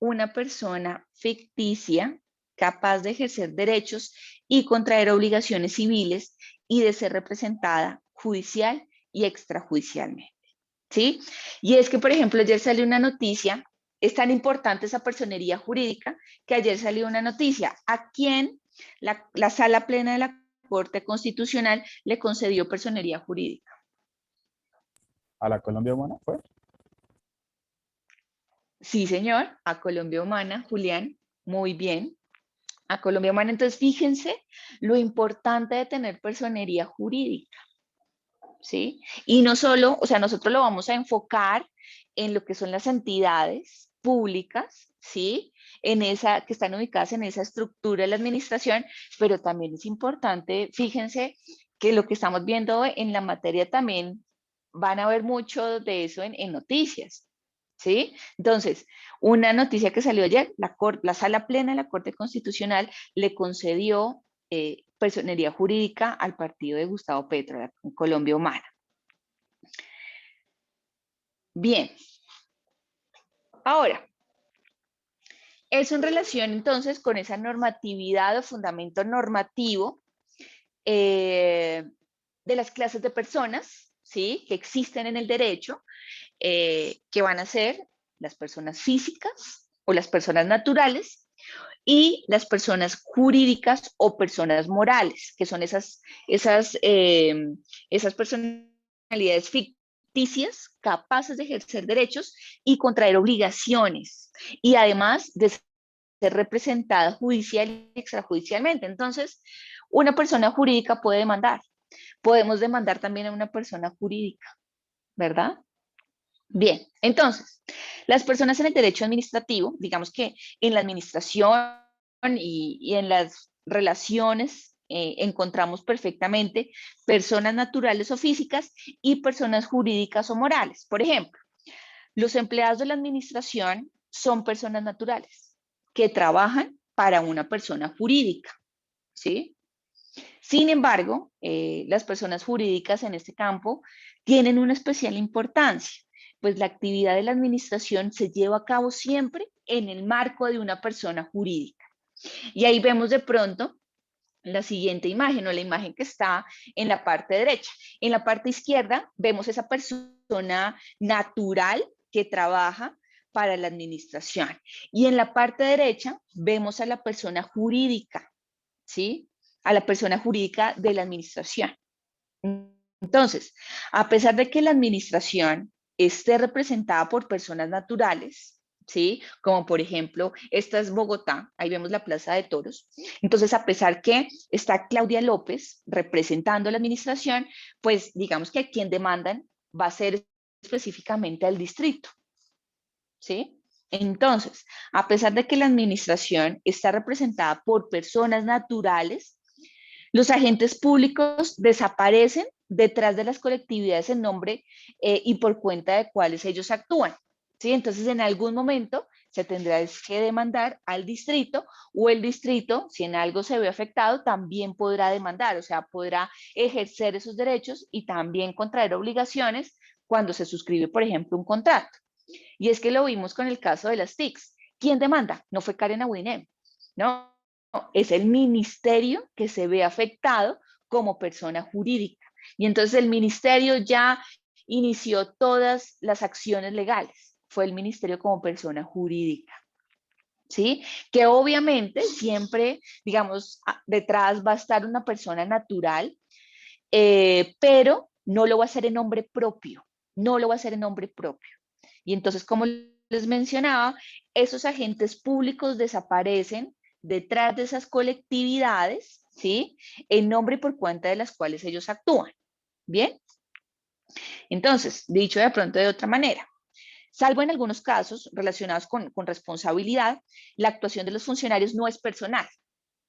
una persona ficticia capaz de ejercer derechos y contraer obligaciones civiles y de ser representada judicial y extrajudicialmente. ¿Sí? Y es que, por ejemplo, ayer salió una noticia, es tan importante esa personería jurídica, que ayer salió una noticia a quien la Sala Plena de la Corte Constitucional le concedió personería jurídica. ¿A la Colombia Humana fue? Sí, señor, a Colombia Humana, Julián, muy bien. A Colombia Humana, entonces fíjense lo importante de tener personería jurídica. ¿Sí? Y no solo, o sea, nosotros lo vamos a enfocar en lo que son las entidades públicas, ¿sí? En esa, que están ubicadas en esa estructura de la administración, pero también es importante, fíjense, que lo que estamos viendo en la materia también van a ver mucho de eso en noticias, ¿sí? Entonces, una noticia que salió ayer, la Sala Plena de la Corte Constitucional le concedió personería jurídica al partido de Gustavo Petro, la Colombia Humana. Bien. Ahora, eso en relación entonces con esa normatividad o fundamento normativo de las clases de personas, ¿sí? Que existen en el derecho, que van a ser las personas físicas o las personas naturales y las personas jurídicas o personas morales, que son esas personalidades ficticias capaces de ejercer derechos y contraer obligaciones, y además de ser representada judicial y extrajudicialmente. Entonces, una persona jurídica puede demandar. Podemos demandar también a una persona jurídica, ¿verdad? Bien, entonces, las personas en el derecho administrativo, digamos que en la administración y en las relaciones encontramos perfectamente personas naturales o físicas y personas jurídicas o morales. Por ejemplo, los empleados de la administración son personas naturales que trabajan para una persona jurídica, ¿sí? Sin embargo, las personas jurídicas en este campo tienen una especial importancia, pues la actividad de la administración se lleva a cabo siempre en el marco de una persona jurídica. Y ahí vemos de pronto la siguiente imagen, o la imagen que está en la parte derecha. En la parte izquierda vemos esa persona natural que trabaja para la administración. Y en la parte derecha vemos a la persona jurídica, ¿sí? A la persona jurídica de la administración. Entonces, a pesar de que la administración esté representada por personas naturales, ¿sí? Como por ejemplo, esta es Bogotá, ahí vemos la Plaza de Toros. Entonces, a pesar que está Claudia López representando la administración, pues digamos que a quien demandan va a ser específicamente al distrito, ¿sí? Entonces, a pesar de que la administración está representada por personas naturales, los agentes públicos desaparecen detrás de las colectividades en nombre y por cuenta de cuáles ellos actúan, ¿sí? Entonces, en algún momento se tendrá que demandar al distrito, o el distrito, si en algo se ve afectado, también podrá demandar, o sea, podrá ejercer esos derechos y también contraer obligaciones cuando se suscribe, por ejemplo, un contrato. Y es que lo vimos con el caso de las TICs. ¿Quién demanda? No fue Karen Abuinem, ¿no? Es el ministerio que se ve afectado como persona jurídica. Y entonces el ministerio ya inició todas las acciones legales. Fue el ministerio como persona jurídica. ¿sí? Que obviamente siempre, digamos, detrás va a estar una persona natural, pero no lo va a hacer en nombre propio, no lo va a hacer en nombre propio. Y entonces, como les mencionaba, esos agentes públicos desaparecen detrás de esas colectividades, ¿sí? En nombre y por cuenta de las cuales ellos actúan. ¿Bien? Entonces, dicho de pronto de otra manera, salvo en algunos casos relacionados con responsabilidad, la actuación de los funcionarios no es personal,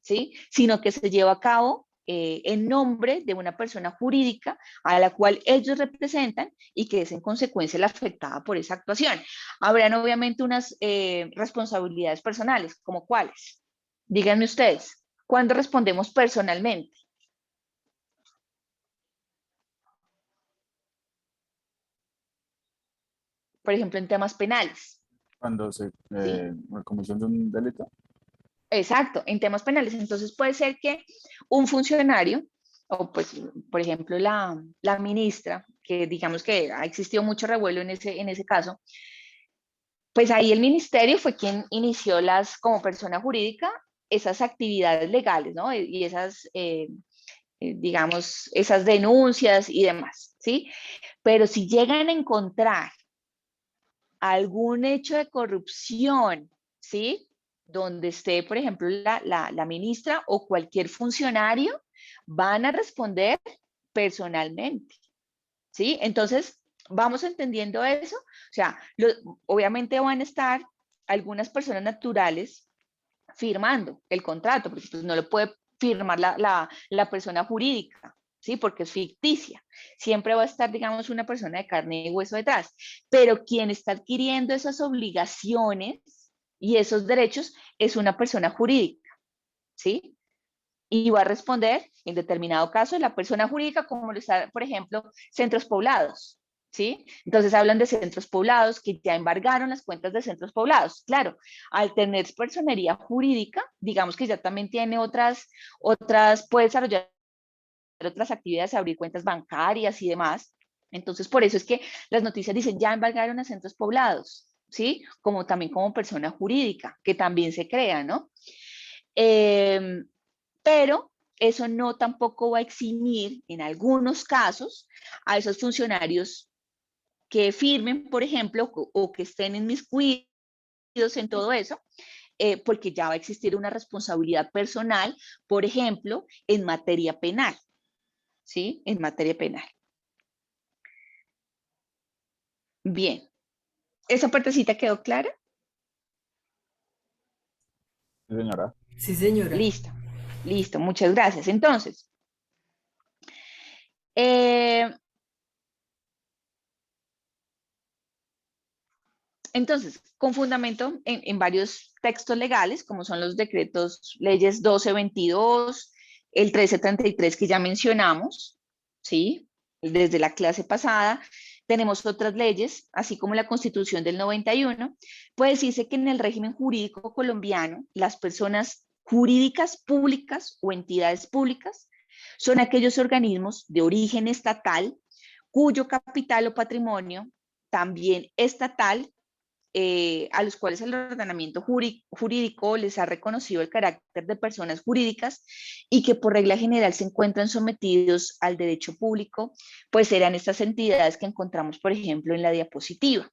¿sí? Sino que se lleva a cabo en nombre de una persona jurídica a la cual ellos representan y que es en consecuencia la afectada por esa actuación. Habrán obviamente unas responsabilidades personales, ¿como cuáles? Díganme ustedes, ¿cuándo respondemos personalmente? Por ejemplo, en temas penales, Cuando se, ¿sí? la comisión de un delito. Exacto, en temas penales. Entonces puede ser que un funcionario, o pues, por ejemplo, la ministra, que digamos que ha existido mucho revuelo en ese caso, pues ahí el ministerio fue quien inició como persona jurídica, esas actividades legales, ¿no? Y esas, digamos, esas denuncias y demás, ¿sí? Pero si llegan a encontrar algún hecho de corrupción, ¿sí? Donde esté, por ejemplo, la ministra o cualquier funcionario, van a responder personalmente, ¿sí? Entonces, vamos entendiendo eso. O sea, obviamente van a estar algunas personas naturales firmando el contrato, porque pues, no lo puede firmar la persona jurídica, ¿sí? Porque es ficticia. Siempre va a estar, digamos, una persona de carne y hueso detrás. Pero quien está adquiriendo esas obligaciones y esos derechos es una persona jurídica, ¿sí? Y va a responder, en determinado caso, la persona jurídica, como lo está, por ejemplo, centros poblados, ¿sí? Entonces hablan de centros poblados que ya embargaron las cuentas de centros poblados. Claro, al tener personería jurídica, digamos que ya también tiene puede desarrollar otras actividades, abrir cuentas bancarias y demás. Entonces, por eso es que las noticias dicen, ya embargaron a centros poblados, ¿sí? Como también como persona jurídica, que también se crea, ¿no? Pero eso no tampoco va a eximir en algunos casos a esos funcionarios que firmen, por ejemplo, o que estén inmiscuidos en todo eso, porque ya va a existir una responsabilidad personal, por ejemplo, en materia penal, ¿sí? En materia penal. Bien, ¿esa partecita quedó clara? Sí, señora. Sí, señora. Listo, listo, muchas gracias. Entonces, con fundamento en varios textos legales, como son los decretos, leyes 1222, el 1333 que ya mencionamos, ¿sí? Desde la clase pasada, tenemos otras leyes, así como la Constitución del 91, pues dice que en el régimen jurídico colombiano, las personas jurídicas públicas o entidades públicas son aquellos organismos de origen estatal cuyo capital o patrimonio también estatal a los cuales el ordenamiento jurídico les ha reconocido el carácter de personas jurídicas y que por regla general se encuentran sometidos al derecho público, pues serán estas entidades que encontramos, por ejemplo, en la diapositiva.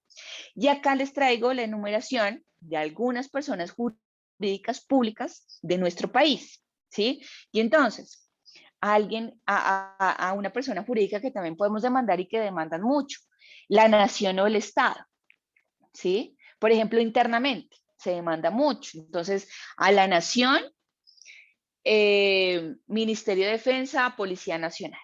Y acá les traigo la enumeración de algunas personas jurídicas públicas de nuestro país, ¿sí? Y entonces, a una persona jurídica que también podemos demandar y que demandan mucho, la nación o el Estado. ¿Sí? Por ejemplo, internamente se demanda mucho. Entonces, a la nación, Ministerio de Defensa, Policía Nacional,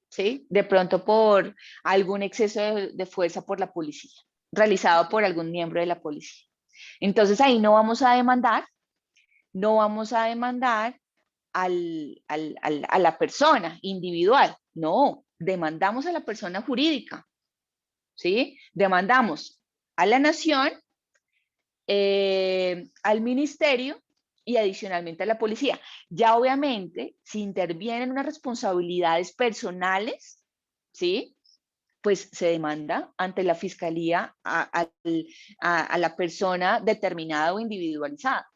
¿sí? De pronto por algún exceso de fuerza por la policía, realizado por algún miembro de la policía. Entonces, ahí no vamos a demandar, no vamos a demandar a la persona individual, no, demandamos a la persona jurídica, ¿sí? Demandamos a la nación, al ministerio y adicionalmente a la policía. Ya obviamente, si intervienen unas responsabilidades personales, ¿sí? pues se demanda ante la fiscalía a la persona determinada o individualizada.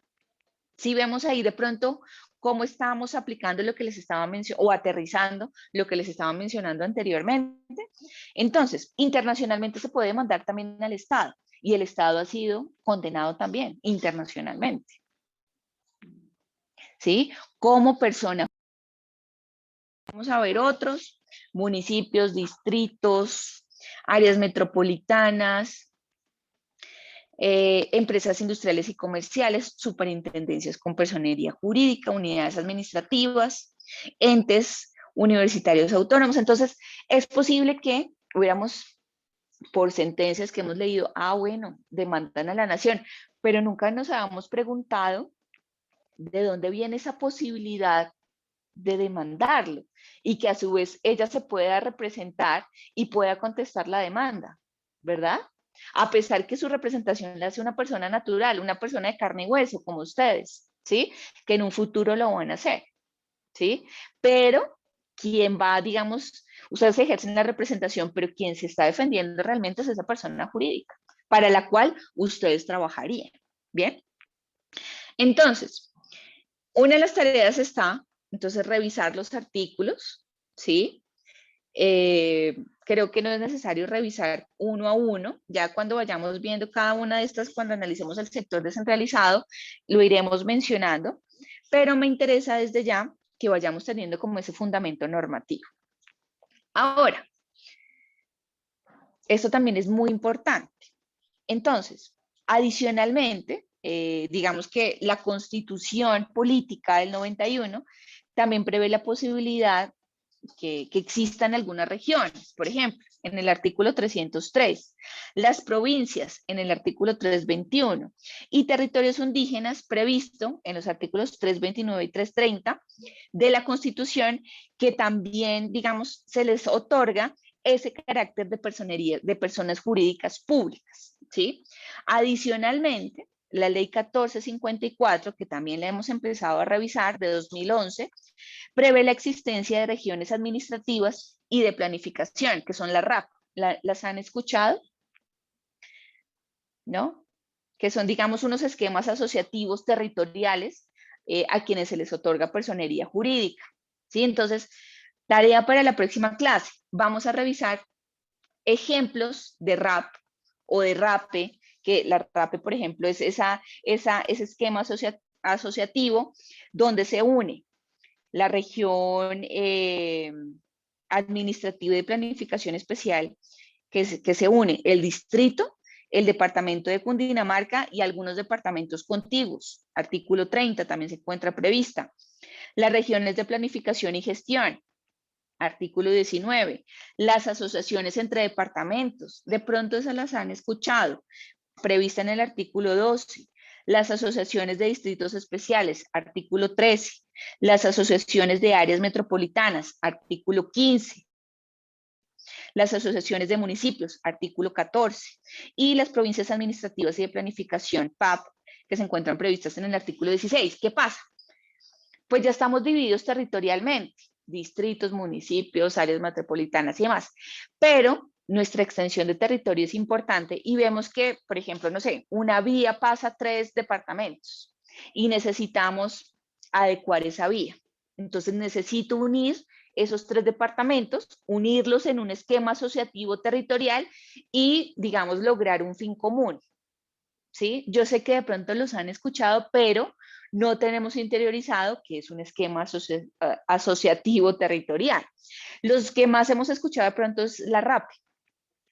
Si vemos ahí de pronto cómo estábamos aplicando lo que les estaba mencionando, o aterrizando lo que les estaba mencionando anteriormente. Entonces, internacionalmente se puede demandar también al Estado, y el Estado ha sido condenado también internacionalmente. ¿Sí? Como persona. Vamos a ver otros: municipios, distritos, áreas metropolitanas, empresas industriales y comerciales, superintendencias con personería jurídica, unidades administrativas, entes universitarios autónomos. Entonces, es posible que hubiéramos, por sentencias que hemos leído, bueno, demandan a la nación, pero nunca nos habíamos preguntado de dónde viene esa posibilidad de demandarlo, y que a su vez ella se pueda representar y pueda contestar la demanda, ¿verdad? A pesar que su representación la hace una persona natural, una persona de carne y hueso, como ustedes, ¿sí? Que en un futuro lo van a hacer, ¿sí? Pero quien va, digamos, ustedes ejercen la representación, pero quien se está defendiendo realmente es esa persona jurídica, para la cual ustedes trabajarían, ¿bien? Entonces, una de las tareas está, entonces, revisar los artículos, ¿sí? Creo que no es necesario revisar uno a uno, ya cuando vayamos viendo cada una de estas, cuando analicemos el sector descentralizado, lo iremos mencionando, pero me interesa desde ya que vayamos teniendo como ese fundamento normativo. Ahora, esto también es muy importante. Entonces, adicionalmente, digamos que la Constitución Política del 91 también prevé la posibilidad que existan algunas regiones. Por ejemplo, en el artículo 303, las provincias en el artículo 321 y territorios indígenas previsto en los artículos 329 y 330 de la Constitución, que también, digamos, se les otorga ese carácter de personería, de personas jurídicas públicas, ¿sí? Adicionalmente, la ley 1454, que también la hemos empezado a revisar, de 2011, prevé la existencia de regiones administrativas y de planificación, que son las RAP. ¿Las han escuchado? ¿No? Que son, digamos, unos esquemas asociativos territoriales a quienes se les otorga personería jurídica, ¿sí? Entonces, tarea para la próxima clase: vamos a revisar ejemplos de RAP o de RAPE, que la RAPE, por ejemplo, es ese esquema asociativo donde se une la región administrativa de planificación especial, que se une el distrito, el departamento de Cundinamarca y algunos departamentos contiguos. Artículo 30 también se encuentra prevista. Las regiones de planificación y gestión. Artículo 19. Las asociaciones entre departamentos. De pronto esas las han escuchado. Prevista en el artículo 12. Las asociaciones de distritos especiales. Artículo 13. Las asociaciones de áreas metropolitanas. Artículo 15. Las asociaciones de municipios, artículo 14, y las provincias administrativas y de planificación, PAP, que se encuentran previstas en el artículo 16. ¿Qué pasa? Pues ya estamos divididos territorialmente, distritos, municipios, áreas metropolitanas y demás, pero nuestra extensión de territorio es importante y vemos que, por ejemplo, no sé, una vía pasa 3 departamentos y necesitamos adecuar esa vía. Entonces necesito unir esos 3 departamentos, unirlos en un esquema asociativo territorial y, digamos, lograr un fin común, ¿sí? Yo sé que de pronto los han escuchado, pero no tenemos interiorizado que es un esquema asociativo territorial. Los que más hemos escuchado de pronto es la RAPE,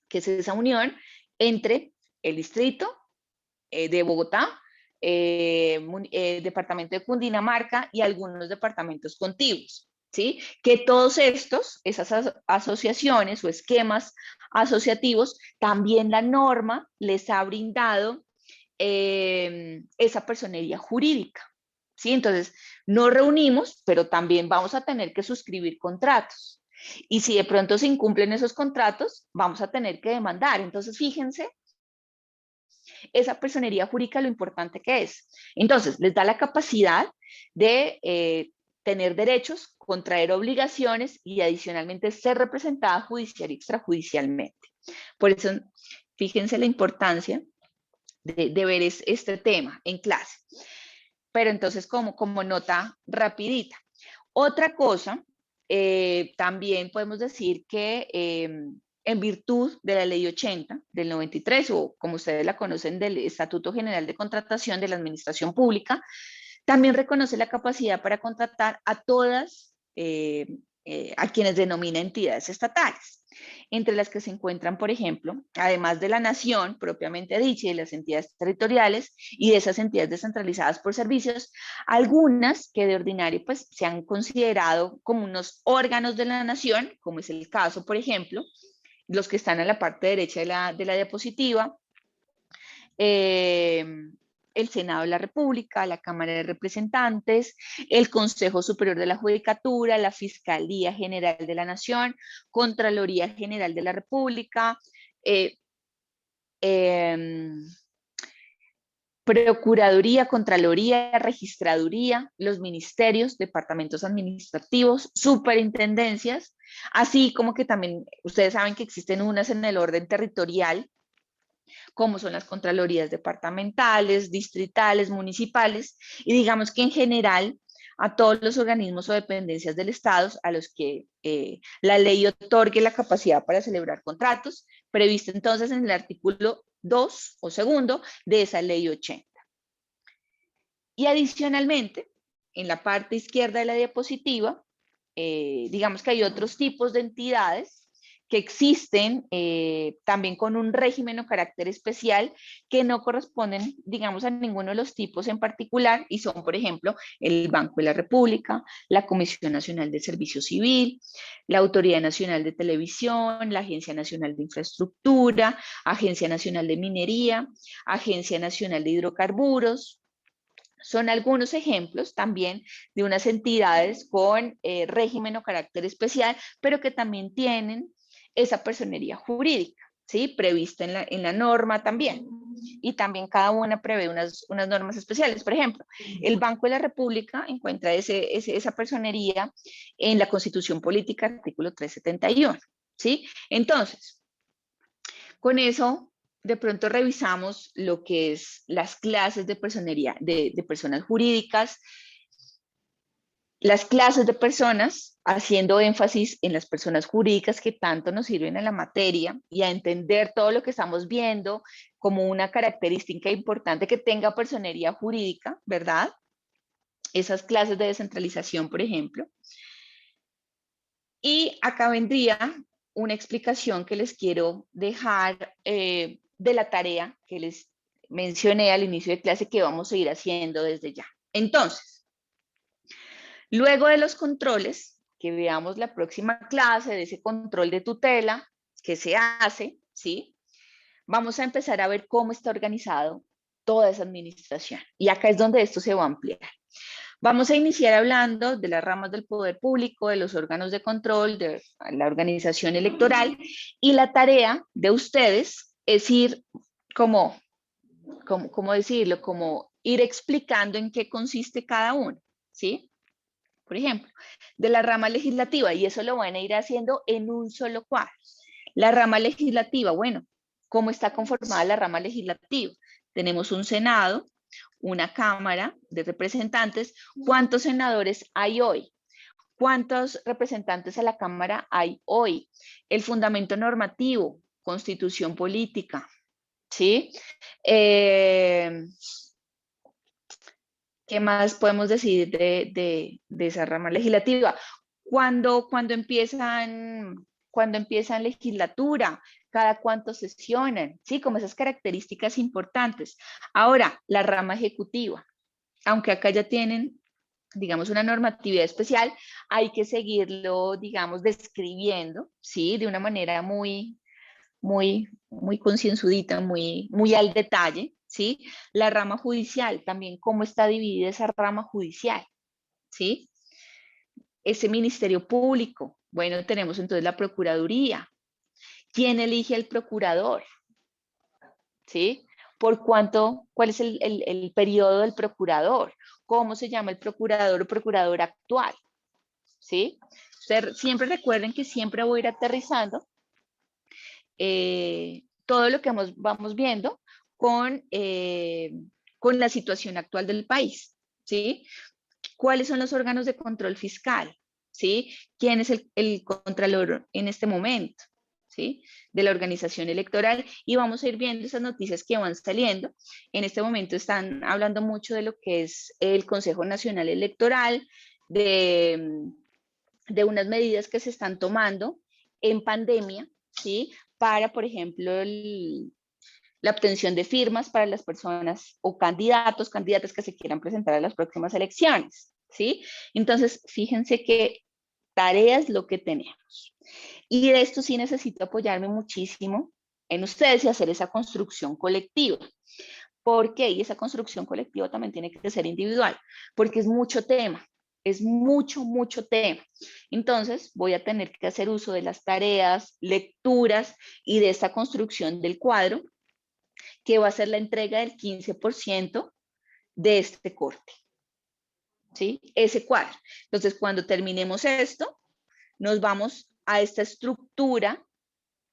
que es esa unión entre el distrito de Bogotá, departamento de Cundinamarca y algunos departamentos contiguos. ¿Sí? Que todos estos, esas asociaciones o esquemas asociativos, también la norma les ha brindado esa personería jurídica. ¿Sí? Entonces, nos reunimos, pero también vamos a tener que suscribir contratos. Y si de pronto se incumplen esos contratos, vamos a tener que demandar. Entonces, fíjense, esa personería jurídica lo importante que es. Entonces, les da la capacidad de tener derechos, contraer obligaciones y adicionalmente ser representada judicial y extrajudicialmente. Por eso, fíjense la importancia de ver este tema en clase. Pero entonces, como nota rapidita. Otra cosa, también podemos decir que en virtud de la Ley 80 del 93, o como ustedes la conocen, del Estatuto General de Contratación de la Administración Pública, también reconoce la capacidad para contratar a todas, a quienes denomina entidades estatales, entre las que se encuentran, por ejemplo, además de la nación propiamente dicha y de las entidades territoriales y de esas entidades descentralizadas por servicios, algunas que de ordinario pues, se han considerado como unos órganos de la nación, como es el caso, por ejemplo, los que están en la parte derecha de la diapositiva, el Senado de la República, la Cámara de Representantes, el Consejo Superior de la Judicatura, la Fiscalía General de la Nación, Contraloría General de la República, Procuraduría, Contraloría, Registraduría, los ministerios, departamentos administrativos, superintendencias, así como que también ustedes saben que existen unas en el orden territorial, como son las contralorías departamentales, distritales, municipales, y digamos que en general a todos los organismos o dependencias del Estado a los que la ley otorgue la capacidad para celebrar contratos, previsto entonces en el artículo 2 o segundo de esa ley 80. Y adicionalmente, en la parte izquierda de la diapositiva, digamos que hay otros tipos de entidades que existen también con un régimen o carácter especial que no corresponden, digamos, a ninguno de los tipos en particular y son, por ejemplo, el Banco de la República, la Comisión Nacional de Servicio Civil, la Autoridad Nacional de Televisión, la Agencia Nacional de Infraestructura, Agencia Nacional de Minería, Agencia Nacional de Hidrocarburos. Son algunos ejemplos también de unas entidades con régimen o carácter especial, pero que también tienen esa personería jurídica, ¿sí? Prevista en la norma también. Y también cada una prevé unas normas especiales. Por ejemplo, el Banco de la República encuentra esa personería en la Constitución Política, artículo 371, ¿sí? Entonces, con eso, de pronto revisamos lo que es las clases de personería, de personas jurídicas, las clases de personas, haciendo énfasis en las personas jurídicas que tanto nos sirven a la materia y a entender todo lo que estamos viendo como una característica importante que tenga personería jurídica, ¿verdad? Esas clases de descentralización, por ejemplo. Y acá vendría una explicación que les quiero dejar de la tarea que les mencioné al inicio de clase que vamos a ir haciendo desde ya. Entonces, luego de los controles, que veamos la próxima clase de ese control de tutela que se hace, ¿sí? Vamos a empezar a ver cómo está organizado toda esa administración. Y acá es donde esto se va a ampliar. Vamos a iniciar hablando de las ramas del poder público, de los órganos de control, de la organización electoral, y la tarea de ustedes es ir ¿cómo decirlo? Como ir explicando en qué consiste cada uno, ¿sí? Por ejemplo, de la rama legislativa, y eso lo van a ir haciendo en un solo cuadro. La rama legislativa, bueno, ¿cómo está conformada la rama legislativa? Tenemos un Senado, una Cámara de Representantes. ¿Cuántos senadores hay hoy? ¿Cuántos representantes a la Cámara hay hoy? El fundamento normativo, Constitución Política, ¿sí? ¿Qué más podemos decir de esa rama legislativa? Cuando empiezan legislatura, cada cuánto sesionan, ¿sí? Como esas características importantes. Ahora, la rama ejecutiva, aunque acá ya tienen, digamos, una normatividad especial, hay que seguirlo, digamos, describiendo, ¿sí? De una manera muy concienzudita, muy al detalle, ¿sí? La rama judicial, también cómo está dividida esa rama judicial, ¿sí? Ese ministerio público, bueno, tenemos entonces la procuraduría. ¿Quién elige al procurador? ¿Sí? por cuánto, cuál es el periodo del procurador, cómo se llama el procurador o procuradora actual, ¿sí? Siempre recuerden que siempre voy a ir aterrizando todo lo que vamos viendo con la situación actual del país, ¿sí? ¿Cuáles son los órganos de control fiscal? ¿Sí? ¿Quién es el contralor en este momento? ¿Sí? De la organización electoral, y vamos a ir viendo esas noticias que van saliendo. En este momento están hablando mucho de lo que es el Consejo Nacional Electoral, de unas medidas que se están tomando en pandemia, ¿sí? Para, por ejemplo, la obtención de firmas para las personas o candidatos, candidatas que se quieran presentar a las próximas elecciones, ¿sí? Entonces, fíjense qué tareas lo que tenemos. Y de esto sí necesito apoyarme muchísimo en ustedes y hacer esa construcción colectiva. ¿Por qué? Y esa construcción colectiva también tiene que ser individual, porque es mucho tema, es mucho, mucho tema. Entonces, voy a tener que hacer uso de las tareas, lecturas y de esta construcción del cuadro, que va a ser la entrega del 15% de este corte, ¿sí? Ese cuadro. Entonces, cuando terminemos esto, nos vamos a esta estructura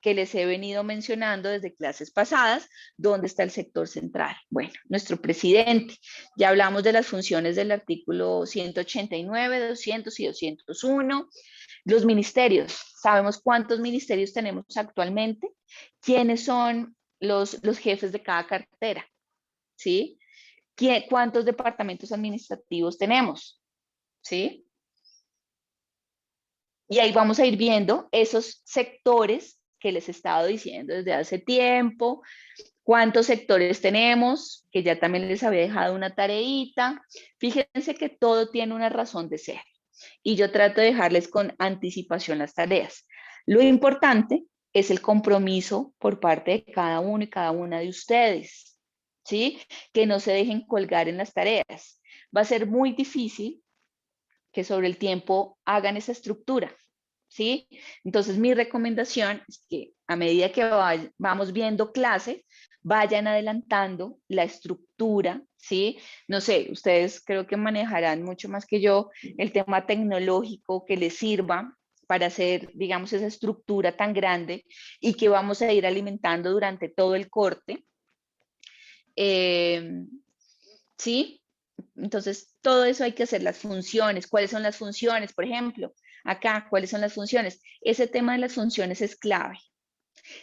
que les he venido mencionando desde clases pasadas, donde está el sector central. Bueno, nuestro presidente, ya hablamos de las funciones del artículo 189, 200 y 201. Los ministerios, sabemos cuántos ministerios tenemos actualmente, quiénes son los jefes de cada cartera, ¿sí? ¿Cuántos departamentos administrativos tenemos? ¿Sí? Y ahí vamos a ir viendo esos sectores que les he estado diciendo desde hace tiempo, cuántos sectores tenemos, que ya también les había dejado una tareita. Fíjense que todo tiene una razón de ser y yo trato de dejarles con anticipación las tareas. Lo importante es el compromiso por parte de cada uno y cada una de ustedes, ¿sí? Que no se dejen colgar en las tareas. Va a ser muy difícil que sobre el tiempo hagan esa estructura, ¿sí? Entonces mi recomendación es que a medida que vamos viendo clases, vayan adelantando la estructura, ¿sí? No sé, ustedes creo que manejarán mucho más que yo el tema tecnológico que les sirva para hacer, digamos, esa estructura tan grande y que vamos a ir alimentando durante todo el corte. ¿Sí? Entonces, todo eso hay que hacer, las funciones. ¿Cuáles son las funciones? Por ejemplo, acá, ¿cuáles son las funciones? Ese tema de las funciones es clave.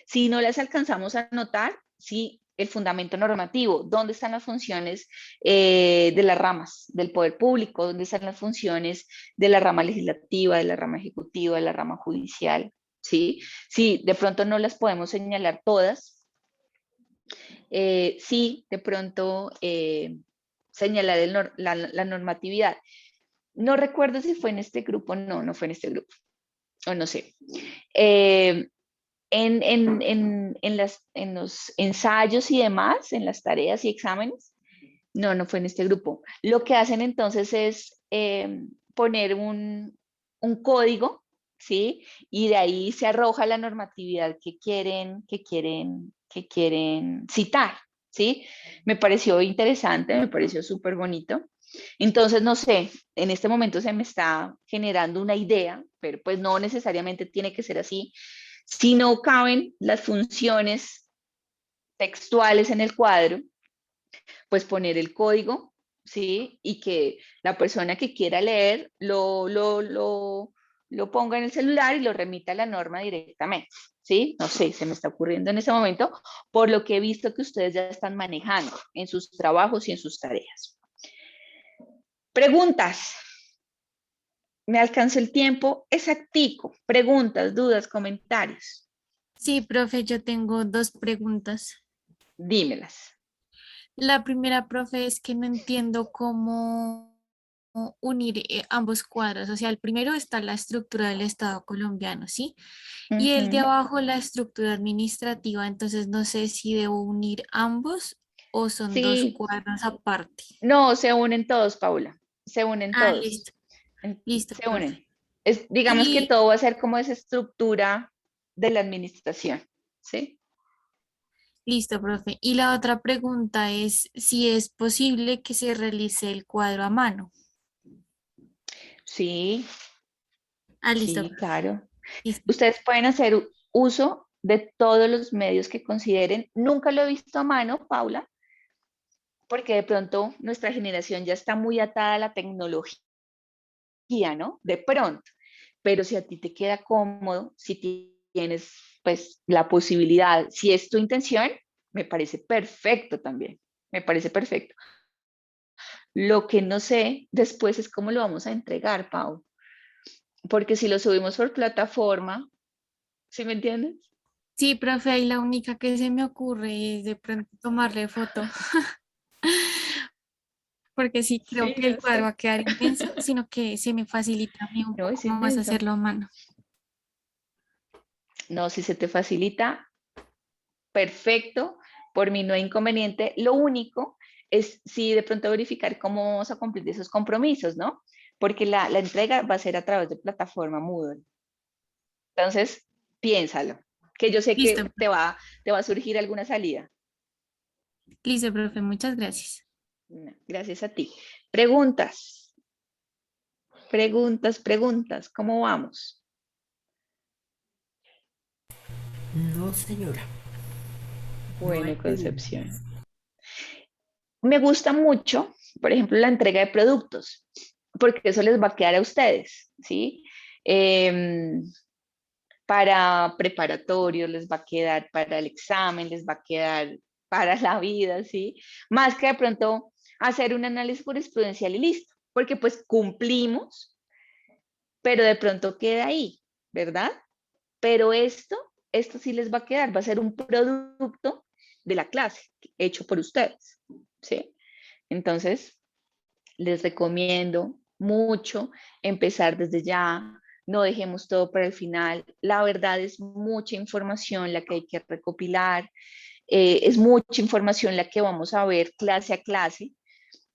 Si no las alcanzamos a notar, sí, el fundamento normativo, ¿dónde están las funciones de las ramas del poder público? ¿Dónde están las funciones de la rama legislativa, de la rama ejecutiva, de la rama judicial? ¿Sí? Sí, de pronto no las podemos señalar todas. Sí, de pronto señalar la normatividad. No recuerdo si fue en este grupo, no fue en este grupo, o no sé. En los ensayos y demás, en las tareas y exámenes, no fue en este grupo. Lo que hacen entonces es poner un código, ¿sí? Y de ahí se arroja la normatividad que quieren citar, ¿sí? Me pareció interesante, me pareció súper bonito. Entonces, no sé, en este momento se me está generando una idea, pero pues no necesariamente tiene que ser así. Si no caben las funciones textuales en el cuadro, pues poner el código, ¿sí? Y que la persona que quiera leer lo ponga en el celular y lo remita a la norma directamente, ¿sí? No sé, se me está ocurriendo en ese momento, por lo que he visto que ustedes ya están manejando en sus trabajos y en sus tareas. Preguntas. Me alcanzó el tiempo exactico. Preguntas, dudas, comentarios. Sí, profe, yo tengo dos preguntas. Dímelas. La primera, profe, es que no entiendo cómo unir ambos cuadros. O sea, el primero está la estructura del Estado colombiano, ¿sí? Y el de abajo la estructura administrativa. Entonces, no sé si debo unir ambos o son dos Sí, cuadros aparte. no, se unen todos, Paula. Se unen Ah, todos. listo, listo, Se profe. unen. Digamos que Y todo va a ser como esa estructura de la administración, ¿sí? Listo, profe. Y la otra pregunta es si es posible que se realice el cuadro a mano. Sí, Listo, sí, profe. claro. Listo. Ustedes pueden hacer uso de todos los medios que consideren. Nunca lo he visto a mano, Paula, porque de pronto nuestra generación ya está muy atada a la tecnología, ¿no? De pronto. Pero si a ti te queda cómodo, si tienes pues la posibilidad, si es tu intención, me parece perfecto también. Me parece perfecto. Lo que no sé después es cómo lo vamos a entregar, Pau. Porque si lo subimos por plataforma, ¿sí me entiendes? Sí, profe, ahí la única que se me ocurre es de pronto tomarle foto, porque sí creo Sí, que el yo cuadro va sé. a quedar inmenso, sino que se me facilita a mí un No, poco es más inmenso. hacerlo a mano. No, si se te facilita, perfecto. Por mí no hay inconveniente. Lo único es si de pronto verificar cómo vamos a cumplir esos compromisos, ¿no? Porque la entrega va a ser a través de plataforma Moodle. Entonces, piénsalo, que yo sé Listo, que te va a surgir alguna salida. listo, profe, muchas gracias. No, gracias a ti. Preguntas, preguntas. ¿Cómo vamos? No, señora, no hay Bueno, preguntas. Concepción. Me gusta mucho, por ejemplo, la entrega de productos, porque eso les va a quedar a ustedes, ¿sí? Em, para preparatorio les va a quedar, para el examen les va a quedar para la vida, ¿sí? Más que de pronto hacer un análisis jurisprudencial y listo, porque pues cumplimos, pero de pronto queda ahí, ¿verdad? Pero esto sí les va a quedar, va a ser un producto de la clase hecho por ustedes, ¿sí? Entonces, les recomiendo mucho empezar desde ya, no dejemos todo para el final. La verdad es mucha información la que hay que recopilar, es mucha información la que vamos a ver clase a clase.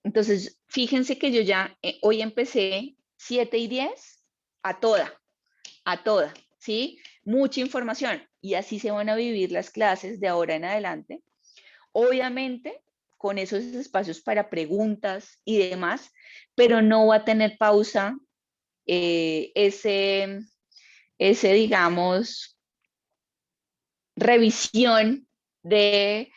Entonces, fíjense que yo ya hoy empecé 7 y 10 a toda, ¿sí? Mucha información y así se van a vivir las clases de ahora en adelante. Obviamente, con esos espacios para preguntas y demás, pero no va a tener pausa ese, digamos, revisión de,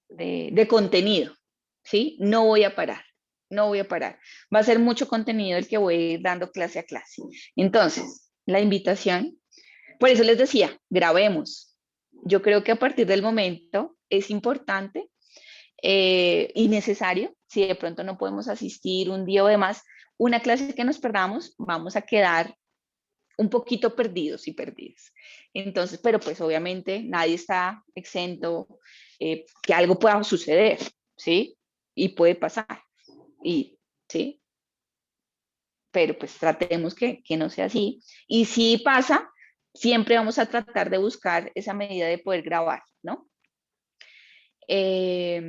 de contenido, ¿sí? No voy a parar, no voy a parar. Va a ser mucho contenido el que voy a ir dando clase a clase. Entonces, la invitación, por eso les decía, grabemos. Yo creo que a partir del momento es importante y necesario, si de pronto no podemos asistir un día o demás, una clase que nos perdamos, vamos a quedar un poquito perdidos y perdidas. Entonces, pero pues obviamente nadie está exento que algo pueda suceder, ¿sí? Y puede pasar, y, ¿sí? Pero pues tratemos que no sea así. Y si pasa, siempre vamos a tratar de buscar esa medida de poder grabar, ¿no? Eh,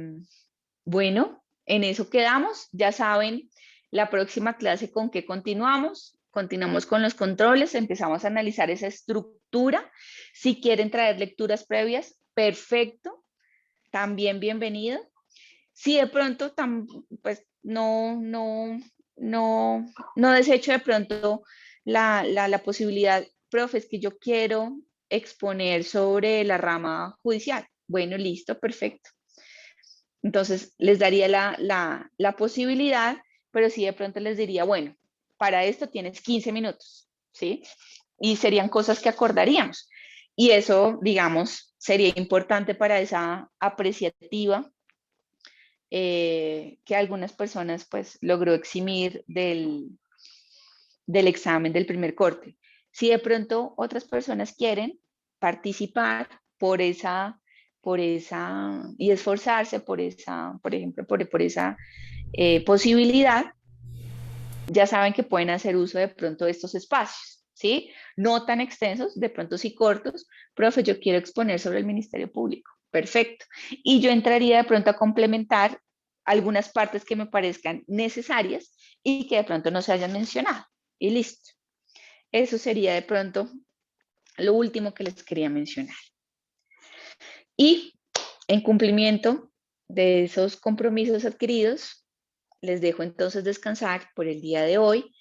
Bueno, en eso quedamos. Ya saben, la próxima clase con qué continuamos. Continuamos con los controles, empezamos a analizar esa estructura. Si quieren traer lecturas previas, perfecto, también bienvenido. Si de pronto, pues no desecho de pronto la posibilidad, profe, es que yo quiero exponer sobre la rama judicial. Bueno, listo, perfecto. Entonces, les daría la posibilidad, pero sí de pronto les diría, bueno, para esto tienes 15 minutos, ¿sí? Y serían cosas que acordaríamos. Y eso, digamos, sería importante para esa apreciativa que algunas personas pues logró eximir del examen del primer corte. Si de pronto otras personas quieren participar por esa, y esforzarse por esa, por ejemplo, por esa posibilidad, ya saben que pueden hacer uso de pronto de estos espacios, ¿sí? No tan extensos, de pronto sí cortos. Profe, yo quiero exponer sobre el Ministerio Público. Perfecto. Y yo entraría de pronto a complementar algunas partes que me parezcan necesarias y que de pronto no se hayan mencionado. Y listo. Eso sería de pronto lo último que les quería mencionar. Y en cumplimiento de esos compromisos adquiridos, les dejo entonces descansar por el día de hoy